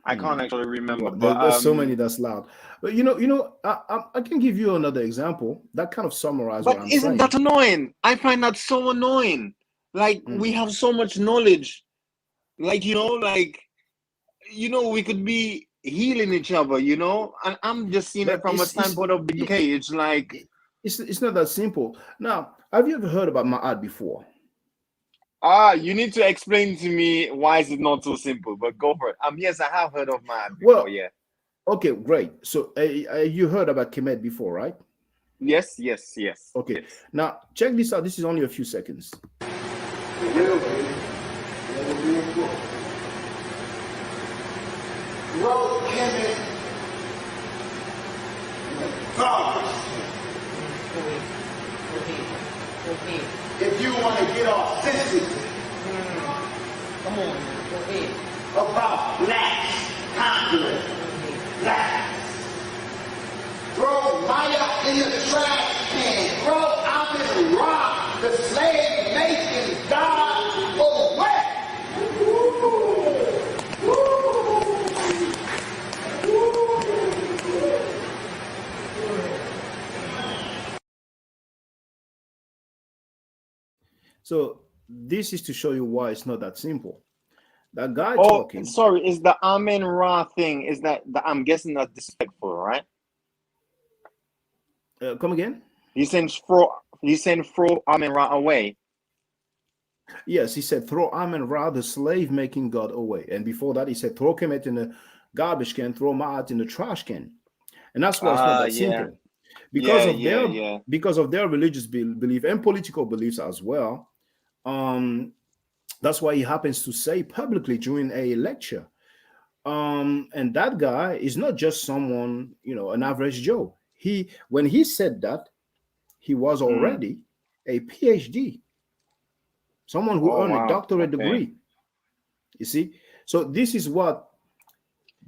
I can't Hmm. actually remember. Well, But there's so many that's loud. But I can give you another example that kind of summarizes what I'm isn't that saying. annoying? I find that so annoying. Like, we Mm. have so much knowledge. Like, we could be healing each other. And I'm just seeing it But from a standpoint of the it, UK. It's like, it's not that simple. Now, have you ever heard about Ma'at before? you need to explain to me why is it not so simple, but go for it. Yes, I have heard of Mad before, Well, yeah. okay, great. So you heard about Kemet before, right? Yes, yes, yes, Okay. yes. Now check this out. This is only a few seconds. If you want to get authentic Come on, go ahead. about blacks, conquering blacks, throw Maya in the trash can, throw Amin Ra, the slave making God away. So this is to show you why it's not that simple. That guy Oh, talking. sorry, is the Amen Ra thing, is I'm guessing that's disrespectful, right? Come again? He's saying throw Amen Ra away. Yes, he said throw Amen Ra, the slave making God, away. And before that, he said throw Kemet in the garbage can, throw Ma'at in the trash can. And that's why it's not that Yeah, simple. Because yeah, of yeah, their yeah. because of their religious belief and political beliefs as well. Um, that's why he happens to say publicly during a lecture. And that guy is not just someone, an average Joe. When he said that, he was Mm. already a PhD, someone who Oh, earned a wow. doctorate Okay. degree. You see? So this is what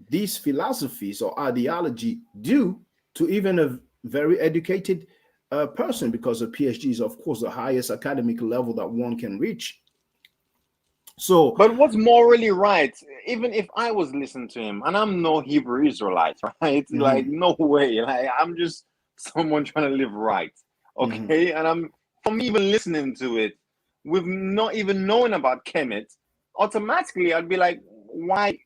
these philosophies or ideology do to even a very educated person, because a PhD is, of course, the highest academic level that one can reach. So, But what's morally right? Even if I was listening to him, and I'm no Hebrew Israelite, right? Like, mhm, no way. Like, I'm just someone trying to live right, mhm. okay? And from even listening to it, with not even knowing about Kemet, automatically I'd be like, why?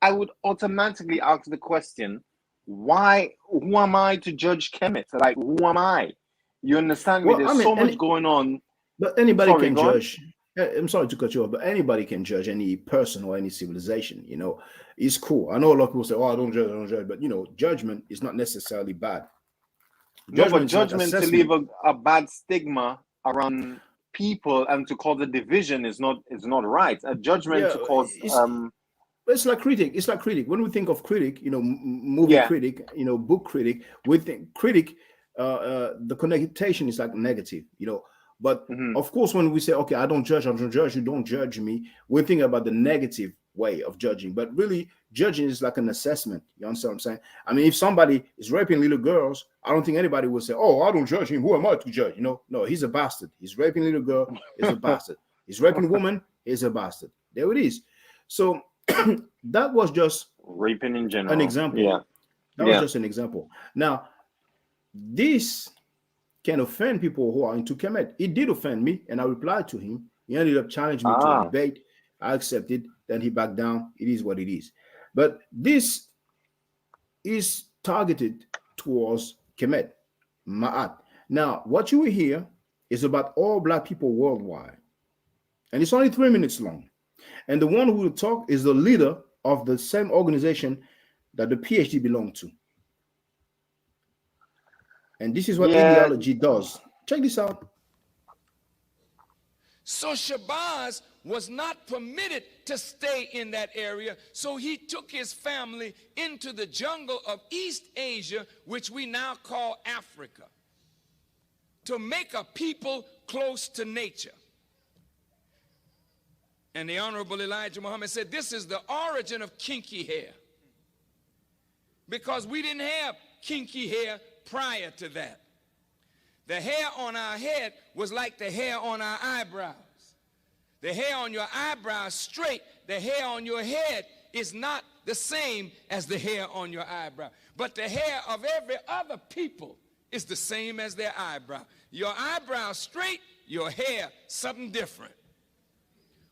I would automatically ask the question, why? Who am I to judge Kemet? Like, who am I? You understand me? Well, I There's mean, so much going on. but anybody Sorry, can go on. judge. I'm sorry to cut you off, but anybody can judge any person or any civilization. It's cool. I know a lot of people say, "Oh, I don't judge," but judgment is not necessarily bad. No, but Judgment is like judgment to leave assessment. a bad stigma around people and to cause a division is not right. A judgment Yeah, to cause it's like critic. It's like critic. When we think of critic, movie yeah. critic, book critic, we think critic. The connotation is like negative. But Hmm. of course, when we say, "Okay, I don't judge," you don't judge me. We think about the negative way of judging. But really, judging is like an assessment. You understand what I'm saying? I mean, if somebody is raping little girls, I don't think anybody would say, "Oh, I don't judge him. Who am I to judge?" No, he's a bastard. He's raping little girl. He's a bastard. He's raping woman. He's a bastard. There it is. So that was just Raping in an general. example. Yeah. That was just an example. Now, this can offend people who are into Kemet. It did offend me, and I replied to him. He ended up challenging me to a debate. I accepted. Then he backed down. It is what it is. But this is targeted towards Kemet, Ma'at. Now, what you will hear is about all black people worldwide. And it's only 3 minutes long. And the one who will talk is the leader of the same organization that the PhD belonged to. And this is what ideology does. Check this out. So Shabazz was not permitted to stay in that area, so he took his family into the jungle of East Asia, which we now call Africa, to make a people close to nature. And the Honorable Elijah Muhammad said, this is the origin of kinky hair, because we didn't have kinky hair prior to that. The hair on our head was like the hair on our eyebrows. The hair on your eyebrows straight, the hair on your head is not the same as the hair on your eyebrow. But the hair of every other people is the same as their eyebrow. Your eyebrow straight, your hair something different.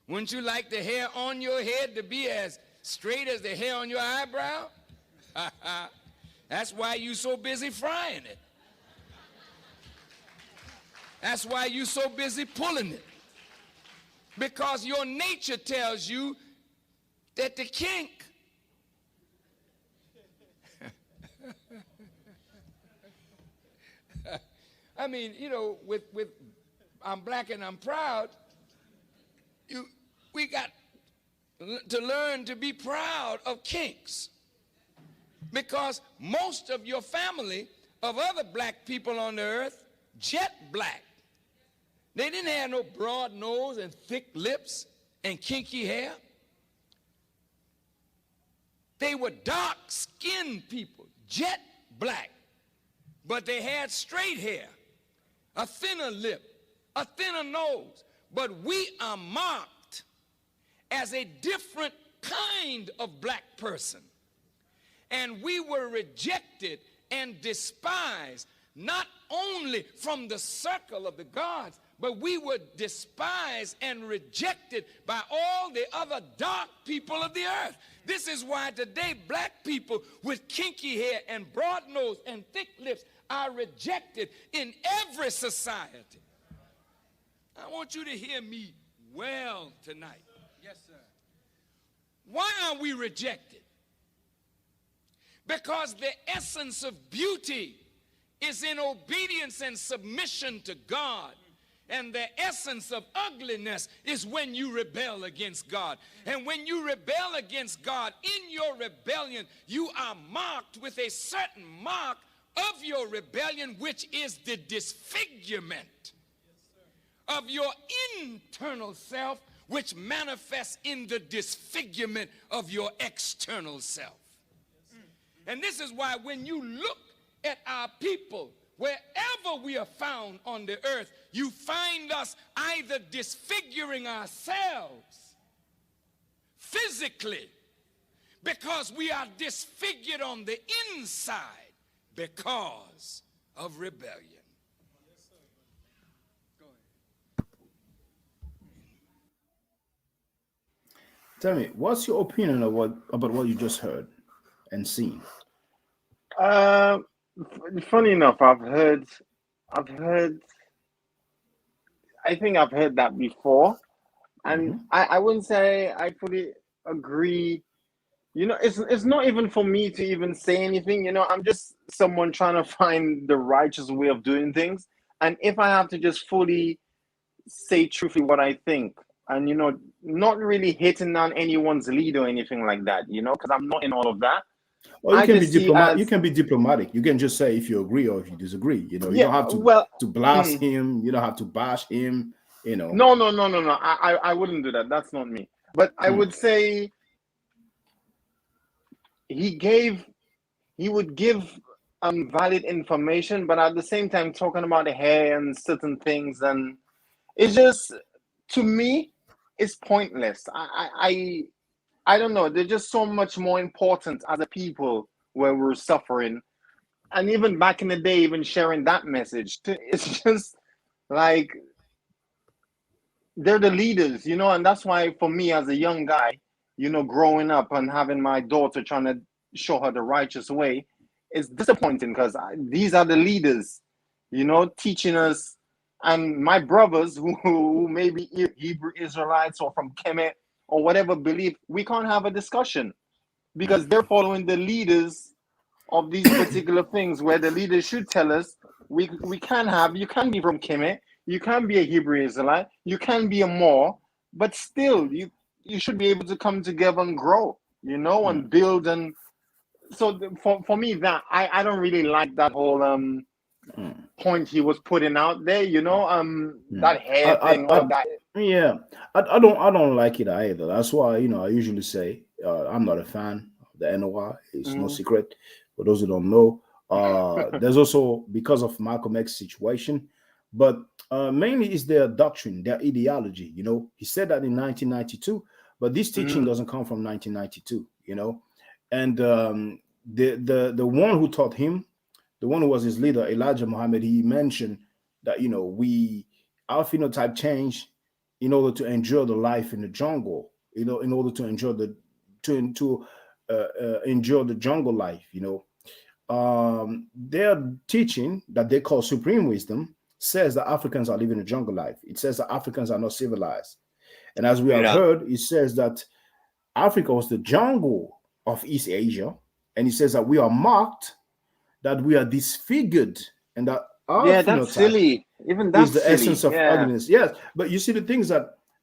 Wouldn't you like the hair on your head to be as straight as the hair on your eyebrow? That's why you're so busy frying it. That's why you're so busy pulling it. Because your nature tells you that the kink I mean, you know, with I'm black and I'm proud, we got to learn to be proud of kinks. Because most of your family of other black people on the earth, jet black. They didn't have no broad nose and thick lips and kinky hair. They were dark-skinned people, jet black. But they had straight hair, a thinner lip, a thinner nose. But we are marked as a different kind of black person. And we were rejected and despised, not only from the circle of the gods, but we were despised and rejected by all the other dark people of the earth. This is why today black people with kinky hair and broad nose and thick lips are rejected in every society. I want you to hear me well tonight. Yes, sir. Why are we rejected? Because the essence of beauty is in obedience and submission to God. And the essence of ugliness is when you rebel against God. And when you rebel against God, in your rebellion, you are marked with a certain mark of your rebellion, which is the disfigurement of your internal self, which manifests in the disfigurement of your external self. And this is why when you look at our people, wherever we are found on the earth, you find us either disfiguring ourselves physically because we are disfigured on the inside because of rebellion. Tell me, what's your opinion of about what you just heard and seen? Funny enough, I've heard, I think I've heard that before, and I wouldn't say I fully agree. You know, it's not even for me to even say anything. You know, I'm just someone trying to find the righteous way of doing things, and if I have to just fully say truthfully what I think, and you know, not really hitting on anyone's lead or anything like that, you know, because I'm not in all of that. Or you I can be just see diplomatic. as You can be diplomatic. You can just say if you agree or if you disagree. You know, you yeah, don't have well, to blast him. You don't have to bash him. You know. no. I wouldn't do that. That's not me. But I Hmm. would say he would give valid information, but at the same time talking about the hair and certain things, and it's just, to me, it's pointless. I don't know. They're just so much more important as a people where we're suffering, and even back in the day, even sharing that message, it's just like they're the leaders, and that's why for me as a young guy, growing up and having my daughter trying to show her the righteous way, it's disappointing because these are the leaders, teaching us. And my brothers who may be Hebrew Israelites or from Kemet or whatever belief, we can't have a discussion because they're following the leaders of these particular things, where the leaders should tell us we can have, you can be from Kemet, you can be a Hebrew Israelite, you can be a Moor, but still you should be able to come together and grow, and build. And so for me, that I don't really like that whole point he was putting out there, that hair thing, all that. Yeah, I don't like it either. That's why I usually say I'm not a fan of the NOI. It's no secret for those who don't know. There's also because of Malcolm X situation, but mainly it's their doctrine, their ideology. He said that in 1992, but this teaching doesn't come from 1992. And the one who taught him, the one who was his leader, Elijah Muhammad, he mentioned that our phenotype changed in order to endure the life in the jungle, in order to enjoy endure the jungle life. Their teaching that they call supreme wisdom says that Africans are living a jungle life. It says that Africans are not civilized, and as we have heard, it says that Africa was the jungle of East Asia, and it says that we are marked, that we are disfigured, and that our Yeah, that's phenotype silly. Even is that's the essence silly. of Yeah. ugliness. Yes, but you see the things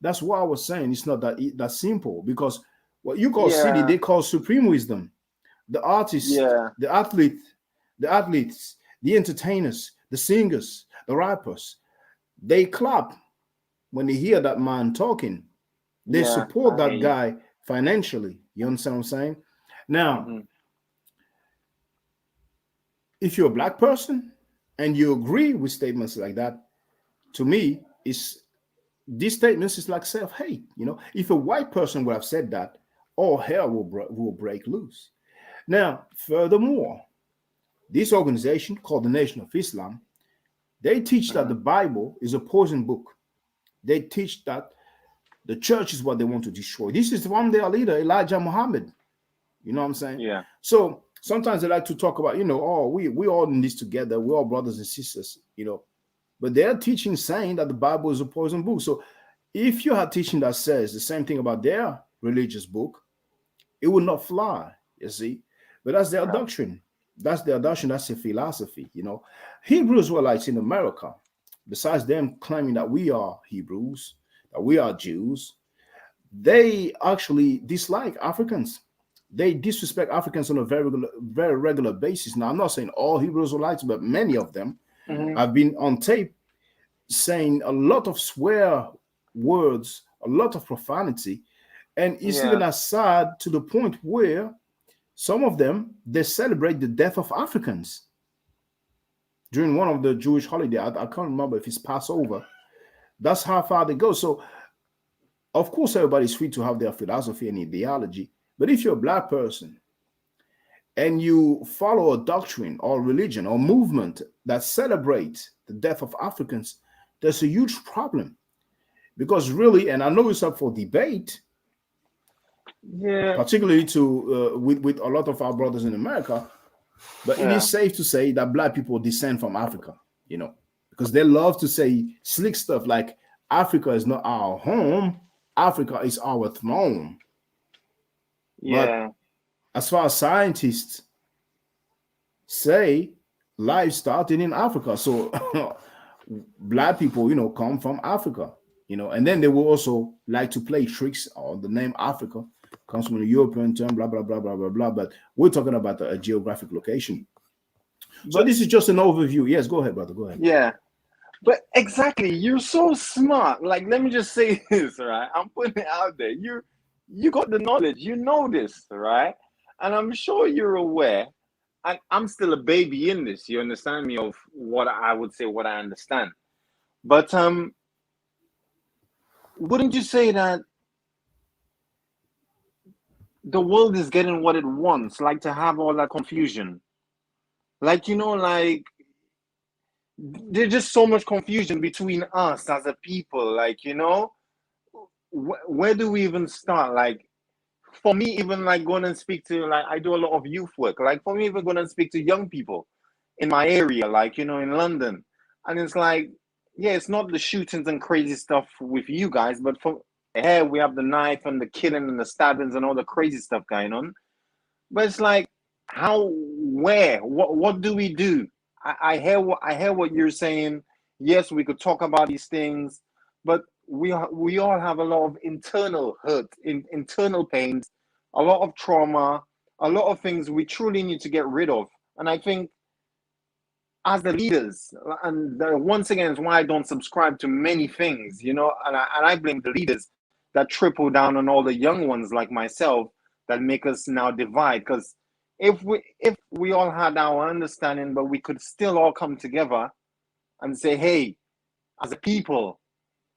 that's what I was saying. It's not that simple, because what you call silly, Yeah. they call supreme wisdom. The artists, Yeah. the athletes, the entertainers, the singers, the rappers, they clap when they hear that man talking. They Yeah. support I hear that you. guy financially. You understand what I'm saying? Now, Mm-hmm. if you're a black person and you agree with statements like that, to me, it's these statements is like self-hate. If a white person would have said that, all hell will break loose. Now, furthermore, this organization called the Nation of Islam, they teach that the Mm-hmm. Bible is a poison book. They teach that the church is what they want to destroy. This is from their leader, Elijah Muhammad. You know what I'm saying? Yeah. So sometimes they like to talk about, oh, we all in this together. We're all brothers and sisters, But they're teaching saying that the Bible is a poison book. So if you have teaching that says the same thing about their religious book, it will not fly, you see. But that's their Yeah. doctrine. That's their doctrine. That's their philosophy, Hebrew Israelites in America, besides them claiming that we are Hebrews, that we are Jews, they actually dislike Africans. They disrespect Africans on a very regular basis. Now, I'm not saying all Hebrew Israelites, but many of them Mm-hmm. have been on tape saying a lot of swear words, a lot of profanity, and it's even Yeah. as sad to the point where some of them they celebrate the death of Africans during one of the Jewish holiday. I can't remember if it's Passover. That's how far they go. So of course everybody's free to have their philosophy and ideology, but if you're a black person and you follow a doctrine or religion or movement that celebrates the death of Africans, there's a huge problem. Because really, and I know it's up for debate, Yeah. particularly to with a lot of our brothers in America, but it Yeah. is safe to say that black people descend from Africa, because they love to say slick stuff like Africa is not our home, Africa is our throne. But Yeah. as far as scientists say, life started in Africa. So black people, come from Africa, and then they will also like to play tricks on the name Africa comes from the European term, blah, blah, blah, blah, blah, blah. But we're talking about a geographic location. So But this is just an overview. Yes, go ahead, brother. Go ahead. yeah. But exactly, you're so smart. Like, let me just say this, right? I'm putting it out there. You got the knowledge. You know this, right? And I'm sure you're aware. I'm still a baby in this. You understand me of what I would say, what I understand. But wouldn't you say that the world is getting what it wants, like to have all that confusion? Like, like there's just so much confusion between us as a people. Like, where do we even start? Like, for me, even like going and speak to, like, I do a lot of youth work. Like, for me, even going and speak to young people in my area, like, in London. And it's like, yeah, it's not the shootings and crazy stuff with you guys, but for here we have the knife and the killing and the stabbings and all the crazy stuff going on. But it's like, how, where, what do we do? I hear what you're saying. Yes, we could talk about these things, but we all have a lot of internal hurt, internal pains, a lot of trauma, a lot of things we truly need to get rid of. And I think as the leaders, and once again, is why I don't subscribe to many things, and I blame the leaders that triple down on all the young ones like myself that make us now divide. Because if we all had our understanding, but we could still all come together and say, hey, as a people,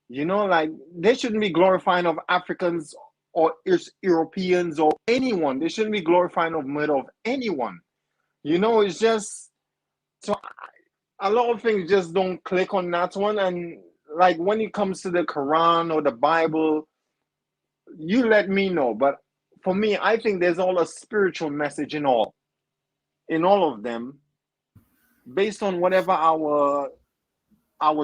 like they shouldn't be glorifying of Africans or Europeans or anyone. They shouldn't be glorifying of murder of anyone. It's just so a lot of things just don't click on that one. And like when it comes to the Quran or the Bible, you let me know. But for me, I think there's all a spiritual message in all of them, based on whatever our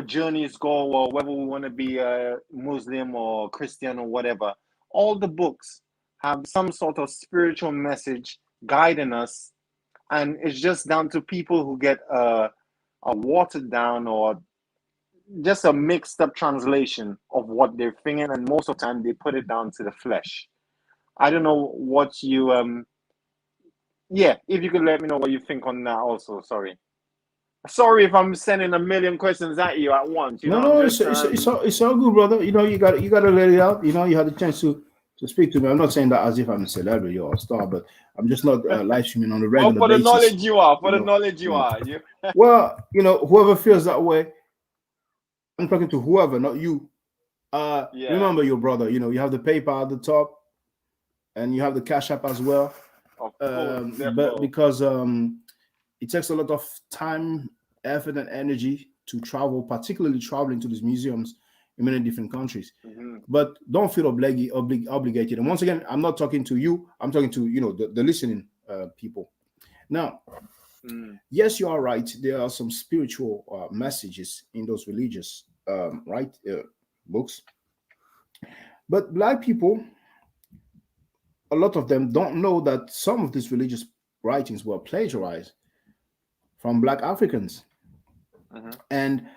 journeys go, or whether we want to be a Muslim or Christian or whatever. All the books have some sort of spiritual message guiding us, and it's just down to people who get a watered down or just a mixed up translation of what they're thinking, and most of the time they put it down to the flesh. I don't know what you yeah, if you could let me know what you think on that also. Sorry if I'm sending a million questions at you at once. No, I'm no, just it's all good, brother. You got to let it out. You had a chance to speak to me. I'm not saying that as if I'm a celebrity or a star, but I'm just not live streaming on a oh, regular for the basis. knowledge you are, for You the know, knowledge you you know. are. You Well, whoever feels that way, I'm talking to whoever, not you. yeah, Remember your brother. You have the PayPal at the top, and you have the Cash App as well. of course, But defo. because it takes a lot of time, effort, and energy to travel, particularly traveling to these museums in many different countries. Hmm. But don't feel obligated. And once again, I'm not talking to you. I'm talking to the listening people. Now, Mm. yes, you are right. There are some spiritual messages in those religious right books, but black people, a lot of them don't know that some of these religious writings were plagiarized from black Africans. Hmm. And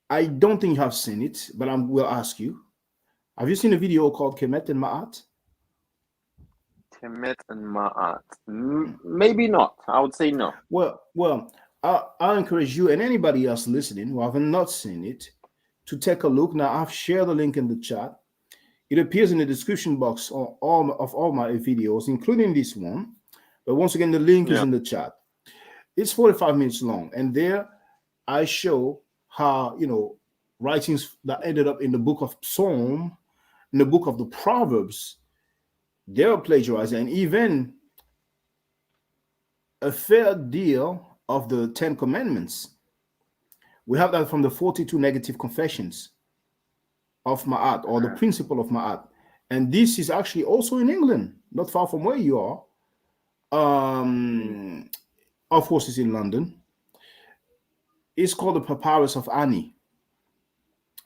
I don't think you have seen it, but I will ask you: have you seen a video called Kemet and Ma'at? Timet and Ma'at. Maybe not. I would say no. Well, I encourage you and anybody else listening who haven't not seen it to take a look. Now, I've shared the link in the chat. It appears in the description box of all my videos, including this one. But once again, the link is Yeah. in the chat. It's 45 minutes long, and there I show how writings that ended up in the book of Psalm, in the book of the Proverbs, they are plagiarized, and even a fair deal of the Ten Commandments. We have that from the 42 negative confessions of Ma'at, or the Okay. principle of Ma'at. And this is actually also in England, not far from where you are. Mm. Of course, it's in London. It's called the Papyrus of Ani.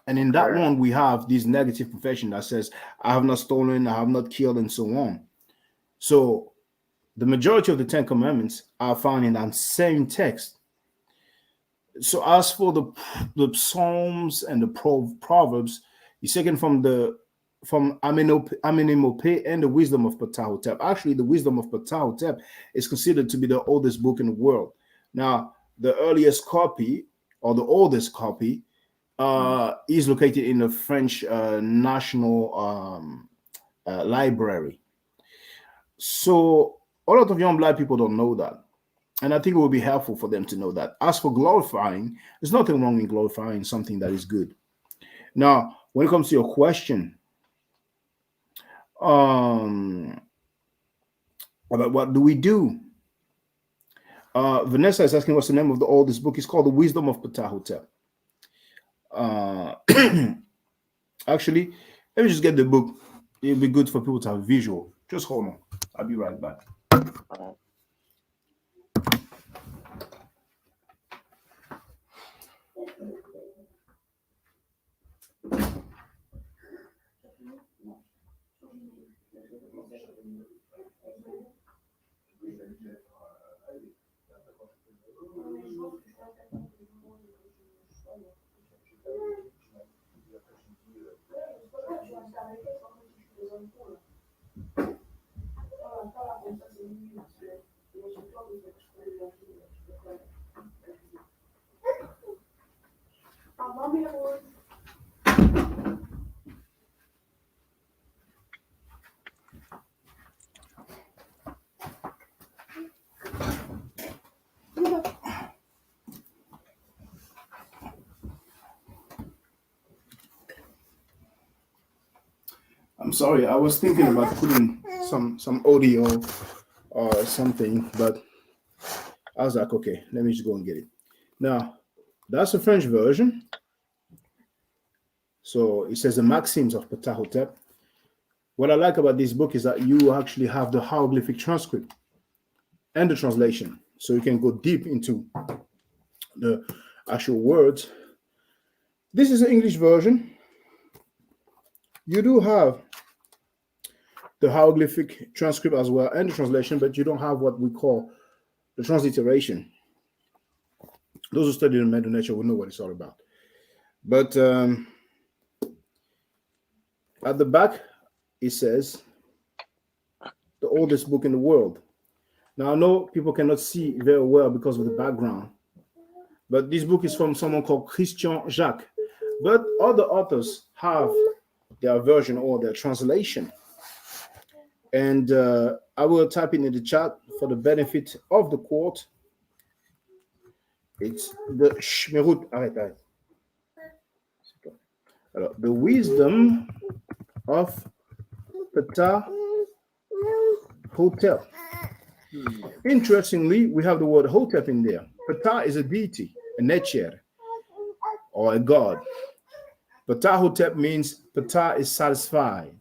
And in that Okay. one, we have this negative confession that says, I have not stolen, I have not killed, and so on. So the majority of the Ten Commandments are found in that same text. So as for the Psalms and the Proverbs, it's taken from Amenemope and the Wisdom of Patahotep. Actually, the Wisdom of Patahotep is considered to be the oldest book in the world. Now, the earliest copy, or the oldest copy, Mm. is located in the French National Library. So A lot of young black people don't know that. And I think it will be helpful for them to know that. As for glorifying, there's nothing wrong in glorifying something that is good. Now, when it comes to your question, about what do we do? Vanessa is asking what's the name of the oldest book. It's called The Wisdom of Patahotep. Actually, let me just get the book. It'll be good for people to have visual. Just hold on. I'll be right back. I'm sorry, I was thinking about putting some audio or something, but I was like, okay, let me just go and get it. Now, that's the French version. So it says the Maxims of Patahotep. What I like about this book is that you actually have the hieroglyphic transcript and the translation. So you can go deep into the actual words. This is the English version. You do have the hieroglyphic transcript as well and the translation, but you don't have what we call the transliteration. Those who study the Mother Nature will know what it's all about. But at the back, it says the oldest book in the world. Now, I know people cannot see very well because of the background, but this book is from someone called Christian Jacques. But other authors have their version or their translation. And I will type it in the chat for the benefit of the quote. It's the Shmerut. Alors, the wisdom of Patahotep. Interestingly, we have the word Hotep in there. Ptah is a deity, a Netcher, or a god. Patahotep means Ptah is satisfied,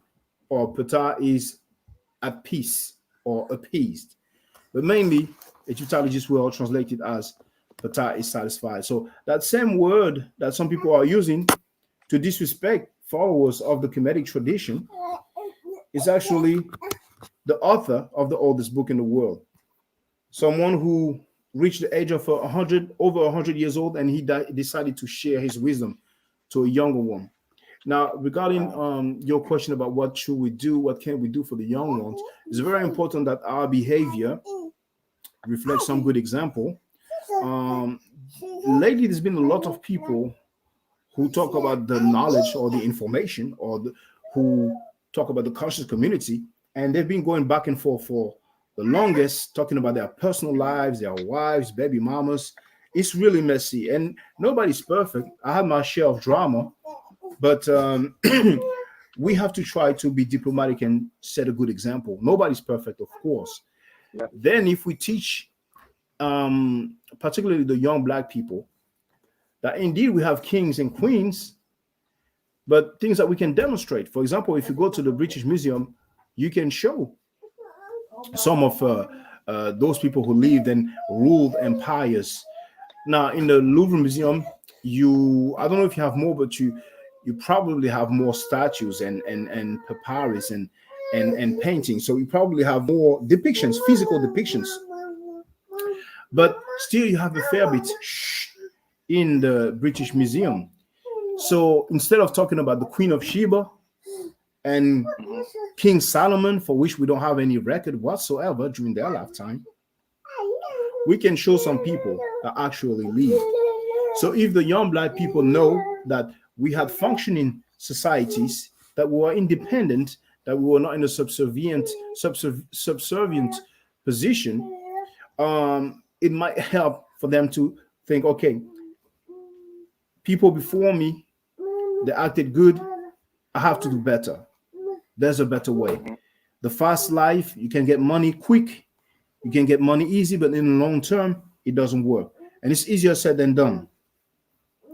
or Ptah is at peace or appeased. But mainly, Egyptologists will translate it as Ptah is satisfied. So that same word that some people are using to disrespect followers of the Kemetic tradition is actually the author of the oldest book in the world. Someone who reached the age of over 100 years old, and he decided to share his wisdom to a younger one. Now, regarding your question about what should we do, what can we do for the young ones, it's very important that our behavior reflects some good example. Lately, there's been a lot of people who talk about the knowledge or the information, or who talk about the conscious community, and they've been going back and forth for the longest, talking about their personal lives, their wives, baby mamas. It's really messy, and nobody's perfect. I have my share of drama, but we have to try to be diplomatic and set a good example. Nobody's perfect, of course. Yeah. Then if we teach, particularly the young Black people, that indeed we have kings and queens, but things that we can demonstrate. For example, if you go to the British Museum, you can show some of those people who lived and ruled empires. Now, in the Louvre Museum, I don't know if you have more, but you probably have more statues and papyrus and paintings. So you probably have more depictions, physical depictions. But still, you have a fair bit in the British Museum. So instead of talking about the Queen of Sheba and King Solomon, for which we don't have any record whatsoever during their lifetime, we can show some people that actually lived. So if the young Black people know that we had functioning societies, that we were independent, that we were not in a subservient position, it might help for them to think, okay, people before me, they acted good. I have to do better. There's a better way. The fast life, you can get money quick, you can get money easy, but in the long term, it doesn't work. And it's easier said than done.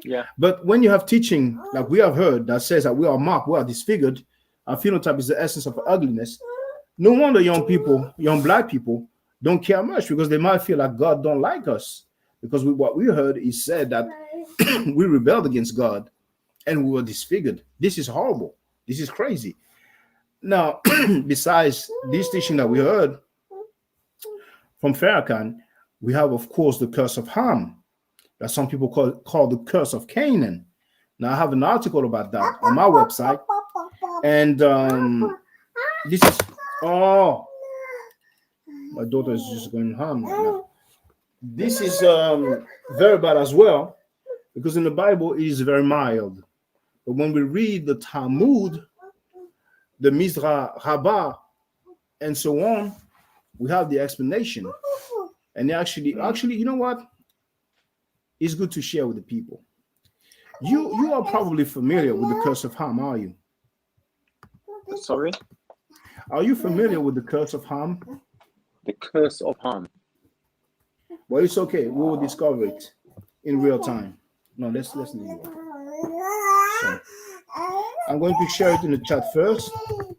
Yeah. But when you have teaching, like we have heard, that says that we are marked, we are disfigured, our phenotype is the essence of ugliness. No wonder young people, young black people, don't care much because they might feel like God don't like us. Because what we heard is said that we rebelled against God and we were disfigured. This is horrible. This is crazy. Now, besides this teaching that we heard from Farrakhan, we have, of course, the curse of Ham, that some people call the curse of Canaan. Now, I have an article about that on my website. And this is, oh, my daughter is just going home right now. This is very bad as well, because in the Bible it is very mild. But when we read the Talmud, the Mizrah Rabbah, and so on, we have the explanation. And actually, you know what? It's good to share with the people. You are probably familiar with the curse of Ham, are you? Sorry? Are you familiar with the curse of Ham? The curse of Ham. Well, it's okay. We will discover it in real time. No, let's leave it. So, I'm going to share it in the chat first.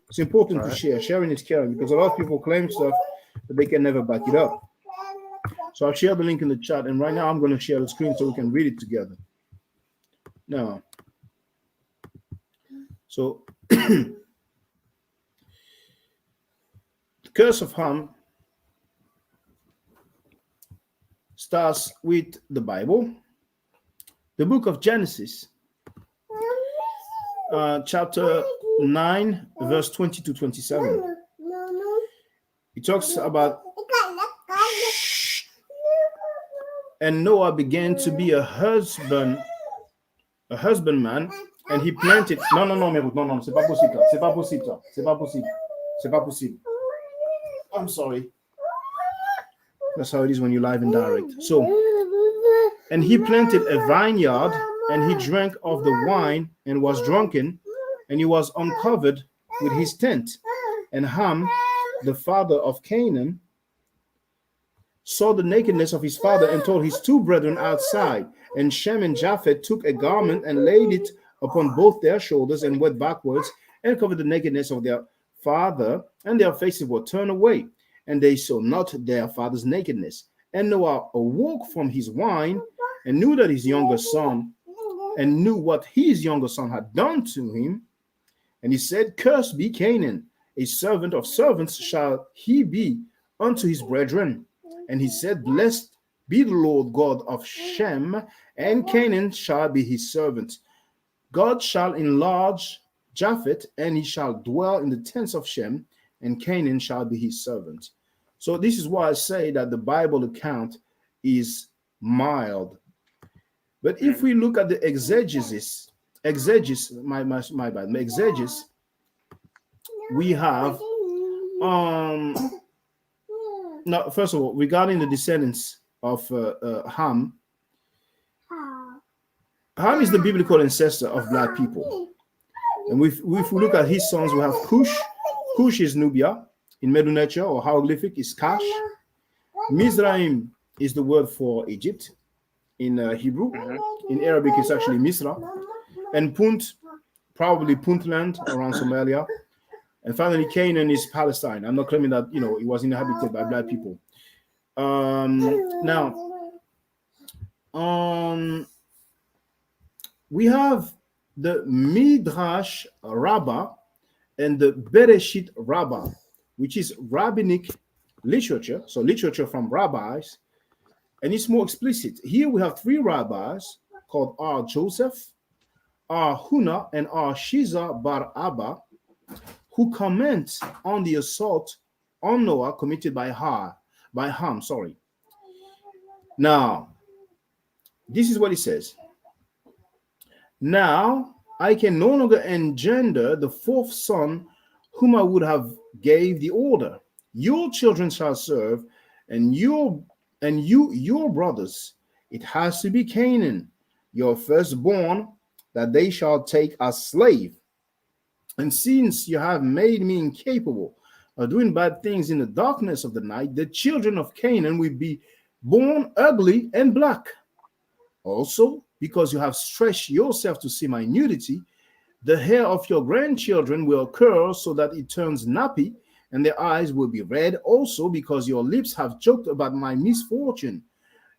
It's important to share. Sharing is caring because a lot of people claim stuff, but they can never back it up. So I'll share the link in the chat, and right now I'm going to share the screen so we can read it together. Now, so the curse of Ham starts with the Bible, the book of Genesis, chapter 9, verse 20 to 27. It talks about, and Noah began to be a husbandman, and he planted. Non, c'est pas possible, c'est pas possible, c'est pas possible, c'est pas possible. I'm sorry. That's how it is when you're live and direct. So, and he planted a vineyard, and he drank of the wine and was drunken, and he was uncovered with his tent. And Ham, the father of Canaan, saw the nakedness of his father and told his two brethren outside. And Shem and Japheth took a garment and laid it upon both their shoulders and went backwards and covered the nakedness of their father, and their faces were turned away, and they saw not their father's nakedness. And Noah awoke from his wine and knew that his younger son, and knew what his younger son had done to him. And he said, Cursed be Canaan, a servant of servants shall he be unto his brethren. And he said, Blessed be the Lord God of Shem, and Canaan shall be his servant. God shall enlarge Japheth, and he shall dwell in the tents of Shem, and Canaan shall be his servant. So this is why I say that the Bible account is mild. But if we look at the exegesis, we have now, first of all, regarding the descendants of Ham, Ham is the biblical ancestor of black people. And if we look at his sons, we have Cush. Cush is Nubia. In Medu nature or hieroglyphic is Kash. Mizraim is the word for Egypt in Hebrew. In Arabic, it's actually Misra. And Punt, probably Puntland around Somalia. And finally, Canaan is Palestine. I'm not claiming that, it was inhabited by black people. We have the Midrash Rabbah and the Bereshit Rabbah, which is rabbinic literature, so literature from rabbis, and it's more explicit. Here we have three rabbis called R. Joseph, R. Huna, and R. Shiza Bar Abba, who comment on the assault on Noah committed by Ham. Now, this is what it says. Now I can no longer engender the fourth son whom I would have gave the order. Your children shall serve, and your brothers. It has to be Canaan, your firstborn, that they shall take as slave. And since you have made me incapable of doing bad things in the darkness of the night, the children of Canaan will be born ugly and black. Also, because you have stretched yourself to see my nudity, the hair of your grandchildren will curl so that it turns nappy, and their eyes will be red. Also, because your lips have joked about my misfortune,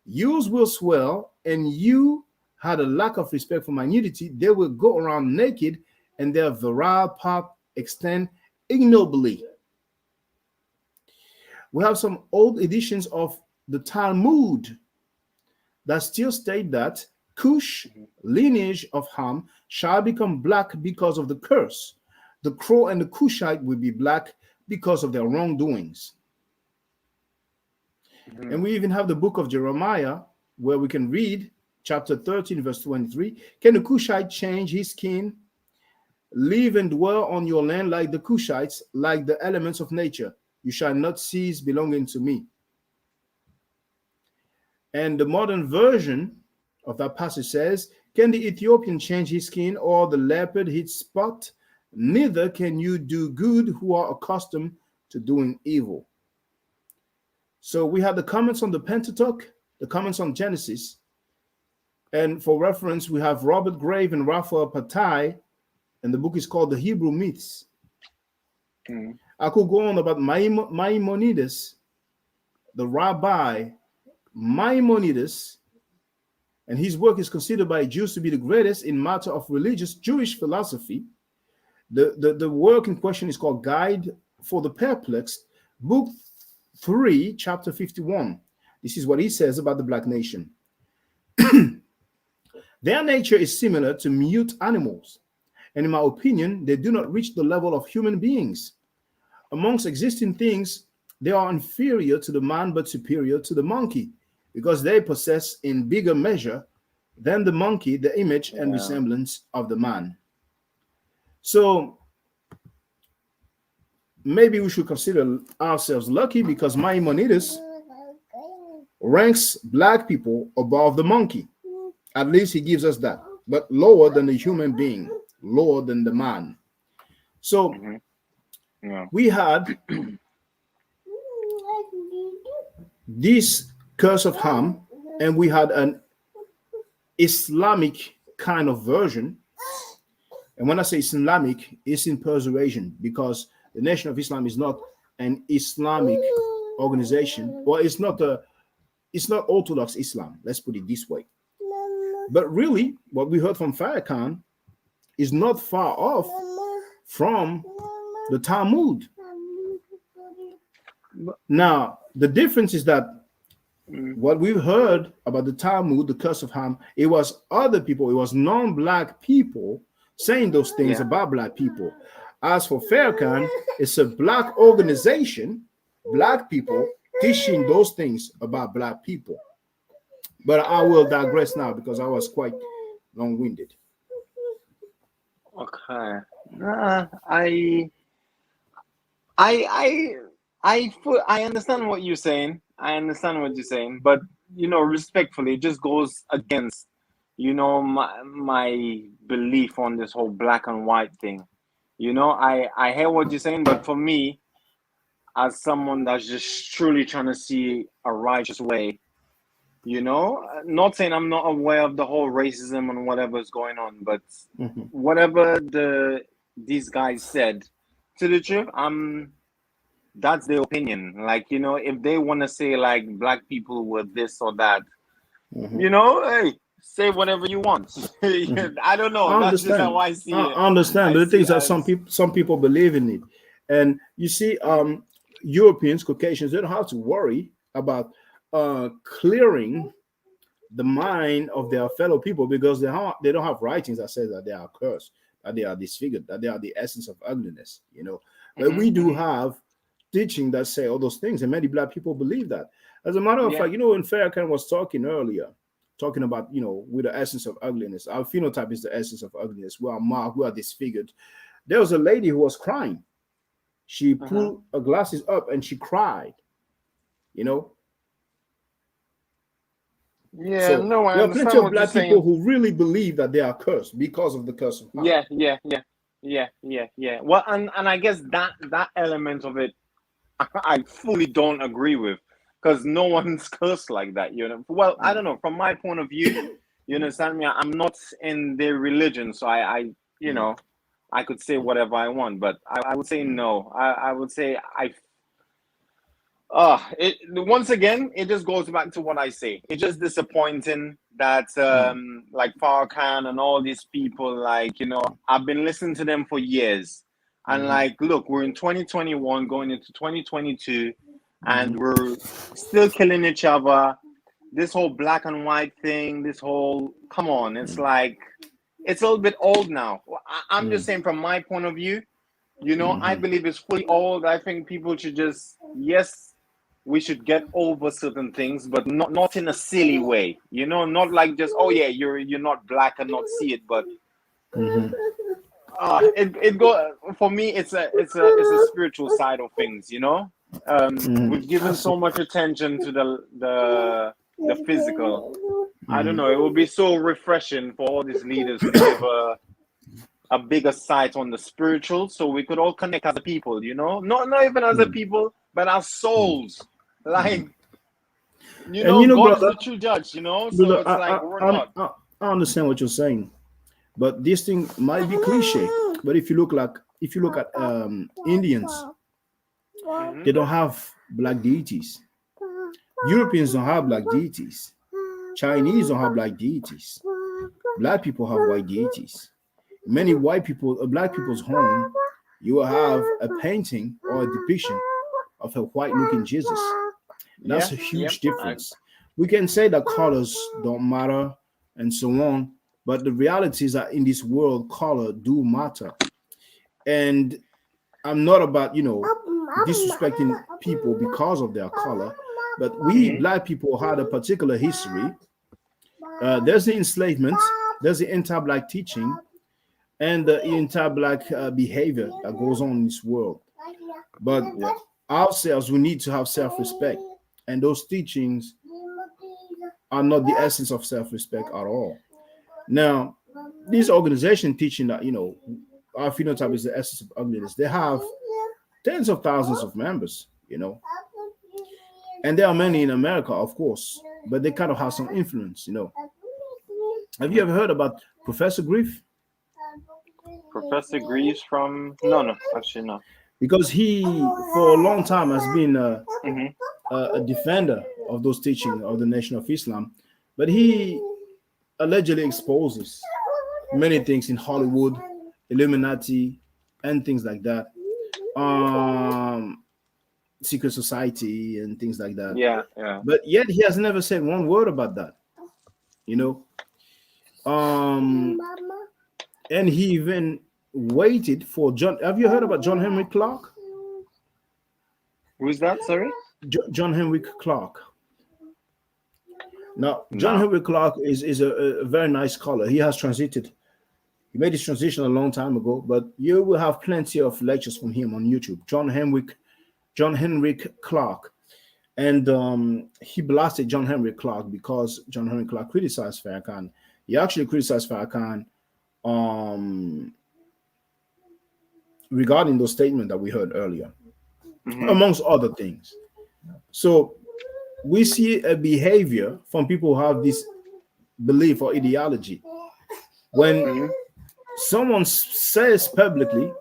yours will swell, and you had a lack of respect for my nudity. They will go around naked, and their virile part extend ignobly. We have some old editions of the Talmud that still state that Cush, lineage of Ham, shall become black because of the curse. The crow and the Cushite will be black because of their wrongdoings. Mhm. And we even have the book of Jeremiah, where we can read chapter 13, verse 23. Can the Cushite change his skin, live and dwell on your land like the Cushites, like the elements of nature? You shall not cease belonging to me. And the modern version of that passage says, can the Ethiopian change his skin or the leopard his spot? Neither can you do good who are accustomed to doing evil. So we have the comments on the Pentateuch, the comments on Genesis. And for reference, we have Robert Grave and Raphael Patai, and the book is called The Hebrew Myths. Mhm. I could go on about Maimonides, the rabbi Maimonides, and his work is considered by Jews to be the greatest in matter of religious Jewish philosophy. The work in question is called Guide for the Perplexed, Book 3, Chapter 51. This is what he says about the black nation. Their nature is similar to mute animals, and in my opinion, they do not reach the level of human beings. Amongst existing things, they are inferior to the man but superior to the monkey, because they possess in bigger measure than the monkey the image and Yeah. resemblance of the man. So maybe we should consider ourselves lucky because Maimonides ranks black people above the monkey. At least he gives us that, but lower than the human being, lower than the man. So Mhm. Yeah. we had this curse of Ham, and we had an Islamic kind of version. And when I say Islamic, it's in Persuasion, because the Nation of Islam is not an Islamic organization. Well, it's not Orthodox Islam. Let's put it this way. But really, what we heard from Farrakhan is not far off from the Talmud. Now, the difference is that what we've heard about the Talmud, the curse of Ham, it was other people, it was non-black people saying those things Yeah. about black people. As for Farrakhan, it's a black organization, black people teaching those things about black people. But I will digress now because I was quite long-winded. Okay. I I I understand what you're saying. I understand what you're saying, but respectfully, it just goes against, my belief on this whole black and white thing. I hear what you're saying, but for me, as someone that's just truly trying to see a righteous way, not saying I'm not aware of the whole racism and whatever's going on, but Mhm. whatever these guys said, to the truth, that's their opinion. Like, if they want to say like black people were this or that, Mhm. hey, say whatever you want. Mhm. I don't know. I That's just how understand. I see it. I understand, I but the see thing it is that as some people believe in it, and you see, Europeans, Caucasians, they don't have to worry about clearing the mind of their fellow people because they don't have writings that says that they are cursed, that they are disfigured, that they are the essence of ugliness. But we do mhm. have teaching that say all those things, and many black people believe that. As a matter of Yeah, fact, when Farrakhan was talking earlier, talking about with the essence of ugliness, our phenotype is the essence of ugliness. We are marked, we are disfigured. There was a lady who was crying, She Uh-huh. pulled her glasses up and she cried. You know, Yeah, so no, I there are plenty understand of what you're black people saying. who really believe that they are cursed because of the curse of Ham. Yeah. Well, and I guess that element of it, I fully don't agree with, because no one's cursed like that. You know. Well, I don't know. From my point of view, you understand me. I'm not in their religion, so you Mm, know, I could say whatever I want, but I would say mm, no. I would say I it once again, it just goes back to what I say. It's just disappointing that mm, like Farrakhan and all these people, like, I've been listening to them for years. And mhm, like, look, we're in 2021 going into 2022, and mhm, we're still killing each other. This whole black and white thing, this whole, come on, it's mm, like, it's a little bit old now. I'm just mm, saying, from my point of view, I mhm, believe it's fully old. I think people should just, yes, we should get over certain things, but not in a silly way. Not like just, oh yeah, you're not black and not see it, but mhm, it go for me. It's a spiritual side of things. mhm. We've given That's it. so much attention to the physical. I don't Mhm, know. It would be so refreshing for all these leaders to give a bigger sight on the spiritual, so we could all connect as a people, not even as a mm, people, but as mm, souls. mm. Like, And God is brother, the true judge, so it's like we're not. I understand what you're saying, but this thing might be cliche. But if you look at Indians, Hmm. they don't have black deities. Europeans don't have black deities. Chinese don't have black deities. Black people have white deities. Many white people, black people's home, you will have a painting or a depiction of a white-looking Jesus. And that's Yeah, a yeah. huge difference. We can say that colors don't matter and so on, but the reality is that in this world, color do matter. And I'm not about, disrespecting people because of their color, but we Hmm. black people had a particular history. There's the enslavement, there's the anti-black teaching, and the anti-black behavior that goes on in this world. But Yeah. ourselves, we need to have self-respect, and those teachings are not the essence of self-respect at all. Now, these organizations teaching that our phenotype is the essence of ugliness, they have tens of thousands of members, and there are many in America, of course, but they kind of have some influence. Have you Hmm. ever heard about Professor Griff? Professor Greaves from, no, actually no. Because he, for a long time, has been Hmm. a defender of those teachings of the Nation of Islam, but he allegedly exposes many things in Hollywood, Illuminati, and things like that. Um, Secret society and things like that. Yeah, yeah. But yet he has never said one word about that, you know. Um, and he even waited for John. Have you heard about John Henry Clark? Who's that? Sorry. John Henry Clark. Now, John No. Henry Clark is a very nice scholar. He has transited. He made his transition a long time ago, but you will have plenty of lectures from him on YouTube. John Henry Clark. And he blasted John Henry Clark because John Henry Clark criticized Farrakhan. He actually criticized Farrakhan um, regarding those statements that we heard earlier, Hmm. amongst other things. So we see a behavior from people who have this belief or ideology. When Hmm. someone says publicly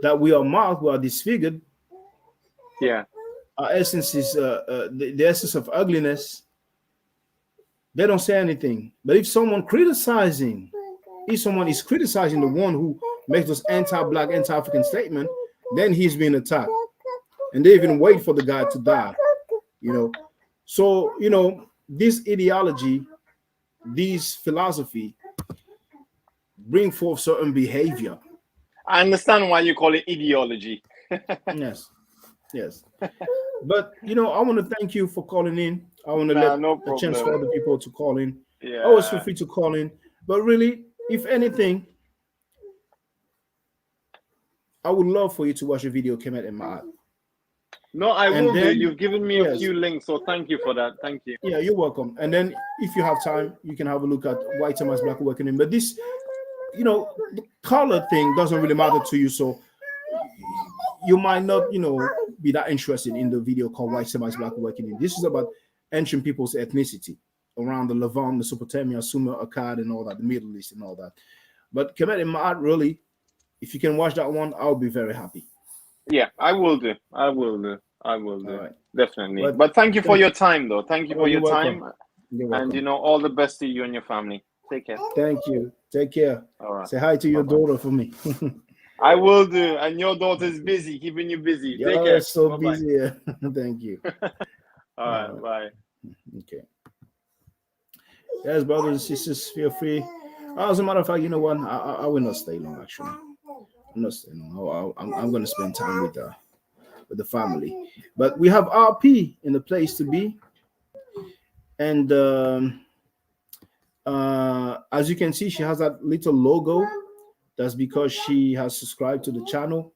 that we are marked, we are disfigured, Yeah. our essence is the essence of ugliness, they don't say anything. But if someone is criticizing the one who makes those anti-black, anti-African statement, then he's being attacked. And they even wait for the guy to die, you know. So, this ideology, this philosophy bring forth certain behavior. I understand why you call it ideology. Yes, yes. But I want to thank you for calling in. I want to Nah, let no a chance for problem. other people to call in. Always feel Yeah. free to call in. But really, if anything, I would love for you to watch a video Kemet and Ma'at. No, I And will do. then, You've given me a yes, few links, so thank you for that. Thank you. yeah, you're welcome. And then if you have time, you can have a look at White Semites Black Awakening. But this, the color thing doesn't really matter to you, so you might not, be that interested in the video called White Semites Black Awakening. This is about ancient people's ethnicity around the Levant, Mesopotamia, Sumer, Akkad, and all that, the Middle East and all that. But Kemet and Ma'at, really, if you can watch that one, I'll be very happy. Yeah, I will do. I will do. All right. Definitely. But thank you for your time, though. Thank you for your You're time. welcome. You're welcome. And, all the best to you and your family. Take care. Thank you. Take care. All right. Say hi to your daughter for me. I will do. And your daughter's busy, keeping you busy. Take care. You're so Bye-bye. busy. Yeah. Thank you. All right. Bye. Okay. Yes, brothers and sisters, feel free. As a matter of fact, you know what? I will not stay long, actually. I'm not staying long. I'm going to spend time with the family. But we have RP in the place to be. And as you can see, she has that little logo. That's because she has subscribed to the channel.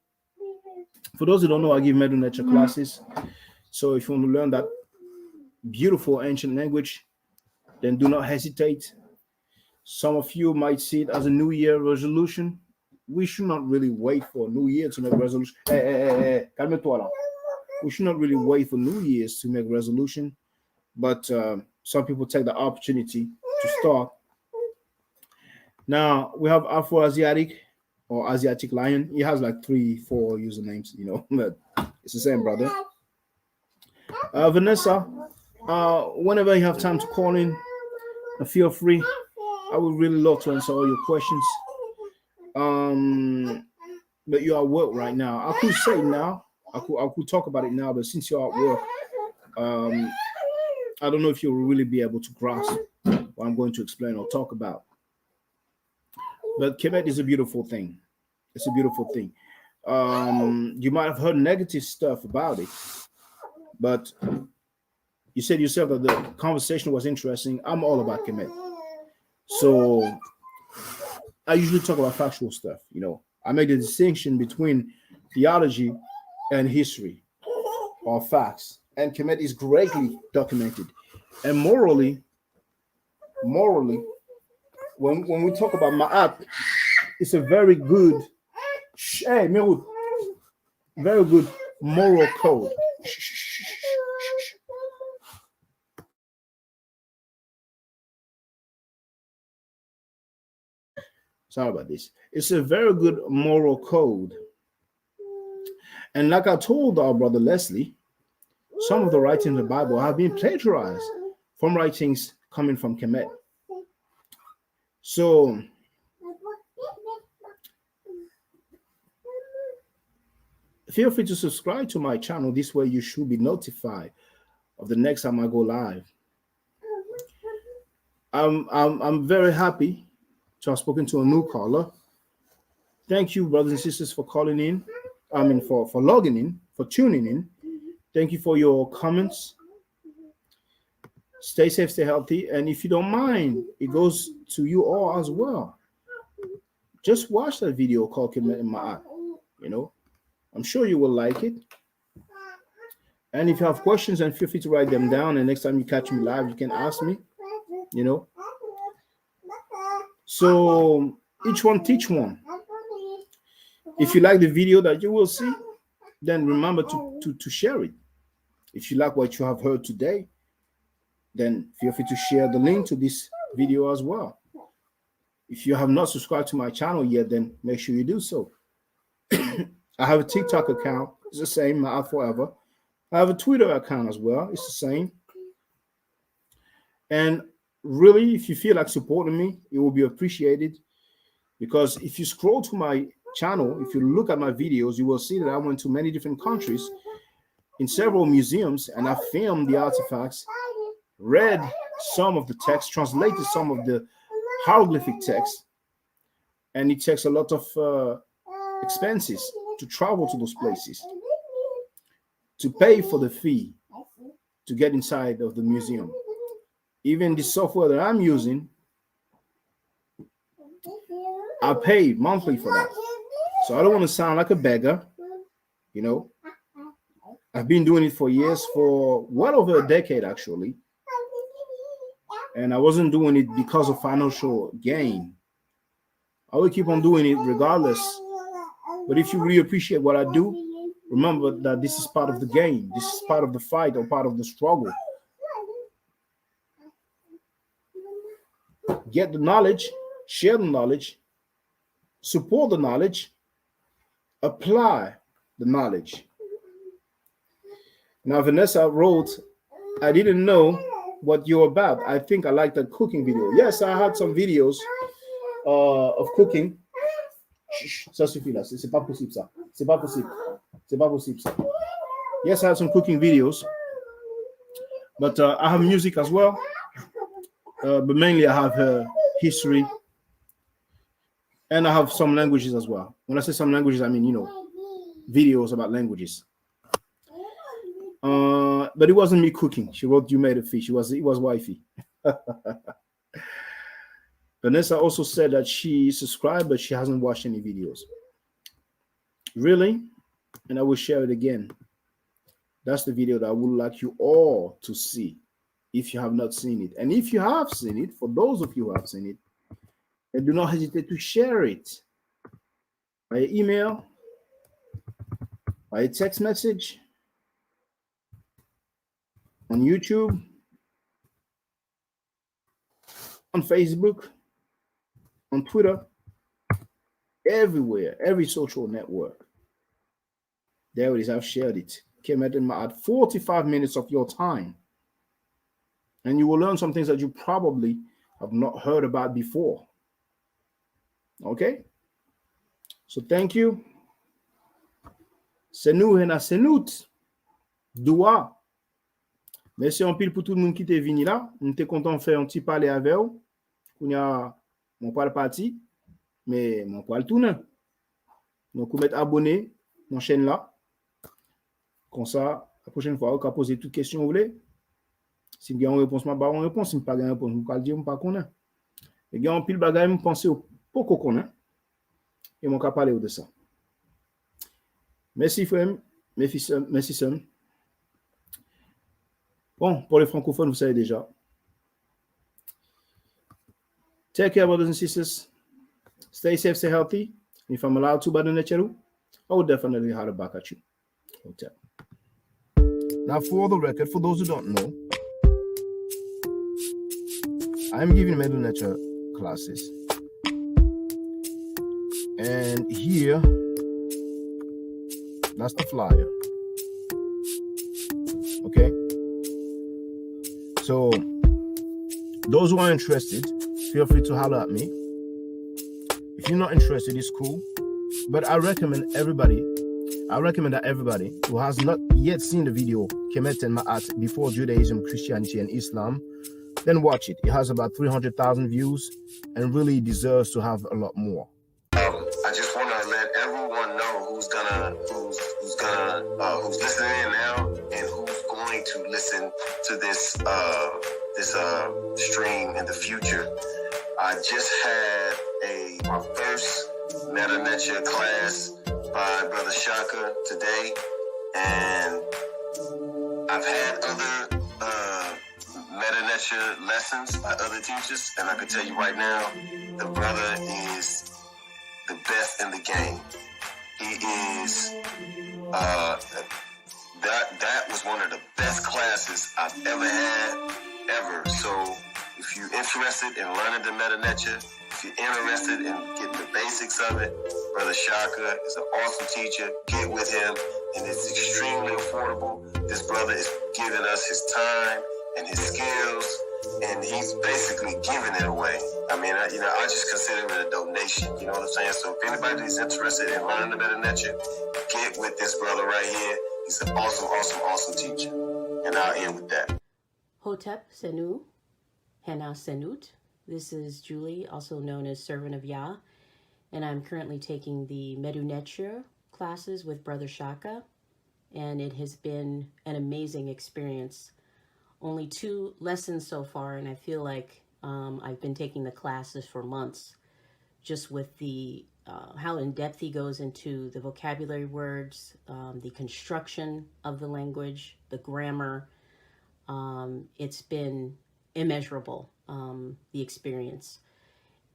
For those who don't know, I give Medu Nature classes. So if you want to learn that beautiful ancient language, then do not hesitate. Some of you might see it as a New Year resolution. We should not really wait for New Year to make resolution. Calme-toi là. We should not really wait for New Year's to make resolution. But some people take the opportunity to start. Now we have Afro-Asiatic or Asiatic Lion. He has like 3-4 usernames, but it's the same, brother. Vanessa, whenever you have time to call in, feel free. I would really love to answer all your questions. But you're at work right now. I could say now, I could talk about it now, but since you're at work, I don't know if you'll really be able to grasp what I'm going to explain or talk about. But Kemet is a beautiful thing. It's a beautiful thing. You might have heard negative stuff about it, but you said yourself that the conversation was interesting. I'm all about Kemet. So I usually talk about factual stuff. I make the distinction between theology and history or facts. And Kemet is greatly documented. And morally, when we talk about Ma'at, it's a very good, very good moral code. Sorry about this. It's a very good moral code. And like I told our brother Leslie, some of the writings in the Bible have been plagiarized from writings coming from Kemet. So feel free to subscribe to my channel. This way you should be notified of the next time I go live. I'm very happy to have spoken to a new caller. Thank you, brothers and sisters, for calling in. For logging in, for tuning in. Thank you for your comments. Stay safe, stay healthy. And if you don't mind, it goes to you all as well. Just watch that video called Kemet and Ma'at. I'm sure you will like it. And if you have questions, then feel free to write them down. And next time you catch me live, you can ask me. So each one teach one. If you like the video that you will see, then remember to share it. If you like what you have heard today, then feel free to share the link to this video as well. If you have not subscribed to my channel yet, then make sure you do so. I have a TikTok account. It's the same, Ma'at Forever. I have a Twitter account as well. It's the same. And really, if you feel like supporting me, it will be appreciated. Because if you scroll to my channel, if you look at my videos, you will see that I went to many different countries in several museums, and I filmed the artifacts, read some of the text, translated some of the hieroglyphic text, and it takes a lot of expenses to travel to those places, to pay for the fee to get inside of the museum. Even the software that I'm using, I pay monthly for that. So I don't want to sound like a beggar, you know. I've been doing it for years, for well over a decade actually. And I wasn't doing it because of financial gain. I will keep on doing it regardless. But if you really appreciate what I do, remember that this is part of the game. This is part of the fight or part of the struggle. Get the knowledge, share the knowledge, support the knowledge, apply the knowledge. Now, Vanessa wrote, I didn't know what you're about. I think I like that cooking video. Yes, I had some videos of cooking. Chut, ça suffit là, c'est pas possible ça. C'est pas possible. C'est pas possible ça. Yes, I had some cooking videos, but I have music as well. But mainly I have history, and I have some languages as well. When I say some languages, I mean, videos about languages. But it wasn't me cooking. She wrote, "You made a fish." It was wifey. Vanessa also said that she subscribed, but she hasn't watched any videos. Really? And I will share it again. That's the video that I would like you all to see if you have not seen it. And if you have seen it, for those of you who have seen it, and do not hesitate to share it by email, by a text message, on YouTube, on Facebook, on Twitter, everywhere, every social network. There it is. I've shared it. Came at 45 minutes of your time. And you will learn some things that you probably have not heard about before. Okay? So thank you. C'est nous, Hena, c'est nous. Doua. Merci en pile pour tout le monde qui est venu là. Nous sommes contents de faire un petit parler avec vous. On a mon poil parti, mais mon poil tourne. Donc, vous mettez abonné à la chaîne là. Comme ça, la prochaine fois, vous pouvez poser toutes les questions que vous voulez. Si vous avez une réponse, je vais une réponse. Si vous n'avez pas de réponse, vous pouvez dire que je ne connais pas. Et vous avez un pile de bagages, vous pensez au peu qu'on connaît. Et je vais parler de ça. Merci, frère. Merci, sœur. Bon, pour les francophones, vous savez déjà. Take care, brothers and sisters. Stay safe, stay healthy. And if I'm allowed to, Brother Necheru, I would definitely holler back at you. Hotel. Now, for the record, for those who don't know, I'm giving Medu Nature classes. And here, that's the flyer. Okay? So, those who are interested, feel free to holler at me. If you're not interested, it's cool. But I recommend that everybody who has not yet seen the video Kemet and Ma'at before Judaism, Christianity, and Islam, then watch it. It has about 300,000 views and really deserves to have a lot more. I just want to let everyone know who's listening in now and who's going to listen to this stream in the future. I just had my first Meta Nature class by Brother Shaka today, and I've had other Meta Nature lessons by other teachers, and I can tell you right now, the brother is the best in the game. He is that was one of the best classes I've ever had ever. So if you're interested in learning the Meta Nature, if you're interested in getting the basics of it, Brother Shaka is an awesome teacher. Get with him, and it's extremely affordable. This brother is giving us his time and his skills, and he's basically giving it away. I mean, I just consider it a donation. You know what I'm saying? So if anybody's interested in learning the Meta Nature, get with this brother right here. He's an awesome, awesome, awesome teacher. And I'll end with that. Hotep Senu, Hena Senut. This is Julie, also known as Servant of Yah, and I'm currently taking the Medu Neture classes with Brother Shaka, and it has been an amazing experience. Only 2 lessons so far, and I feel like I've been taking the classes for months, just with the how in depth he goes into the vocabulary words, the construction of the language, the grammar. It's been immeasurable, the experience.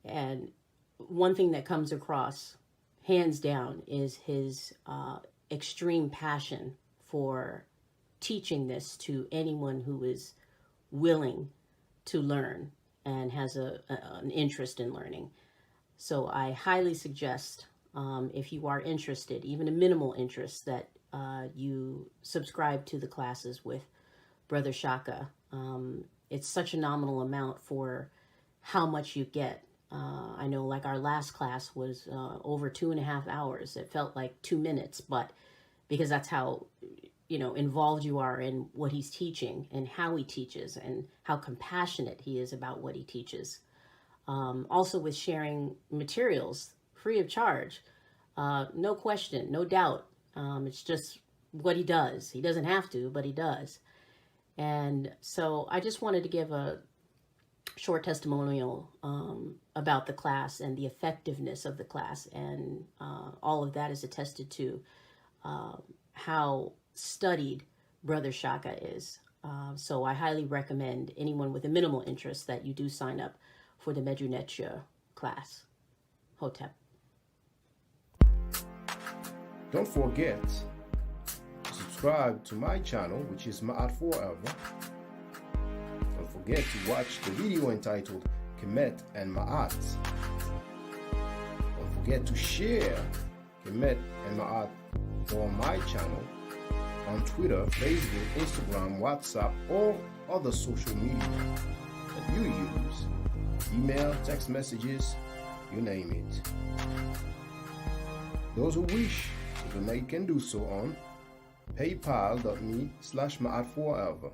And one thing that comes across, hands down, is his extreme passion for teaching this to anyone who is willing to learn and has an interest in learning. So I highly suggest, if you are interested, even a minimal interest, that you subscribe to the classes with Brother Shaka. It's such a nominal amount for how much you get. I know, like, our last class was over 2.5 hours. It felt like 2 minutes, but because that's how, involved you are in what he's teaching and how he teaches and how compassionate he is about what he teaches. Also with sharing materials free of charge. No question, no doubt. It's just what he does. He doesn't have to, but he does. And so I just wanted to give a short testimonial about the class and the effectiveness of the class. And all of that is attested to how studied Brother Shaka is. So I highly recommend anyone with a minimal interest that you do sign up for the Medu Netia class. Hotep. Don't forget to subscribe to my channel, which is Ma'at Forever. Don't forget to watch the video entitled Kemet and Ma'at. Don't forget to share Kemet and Ma'at on my channel on Twitter, Facebook, Instagram, WhatsApp, or other social media that you use. Email, text messages, you name it. Those who wish to donate can do so on paypal.me/ma'atforever.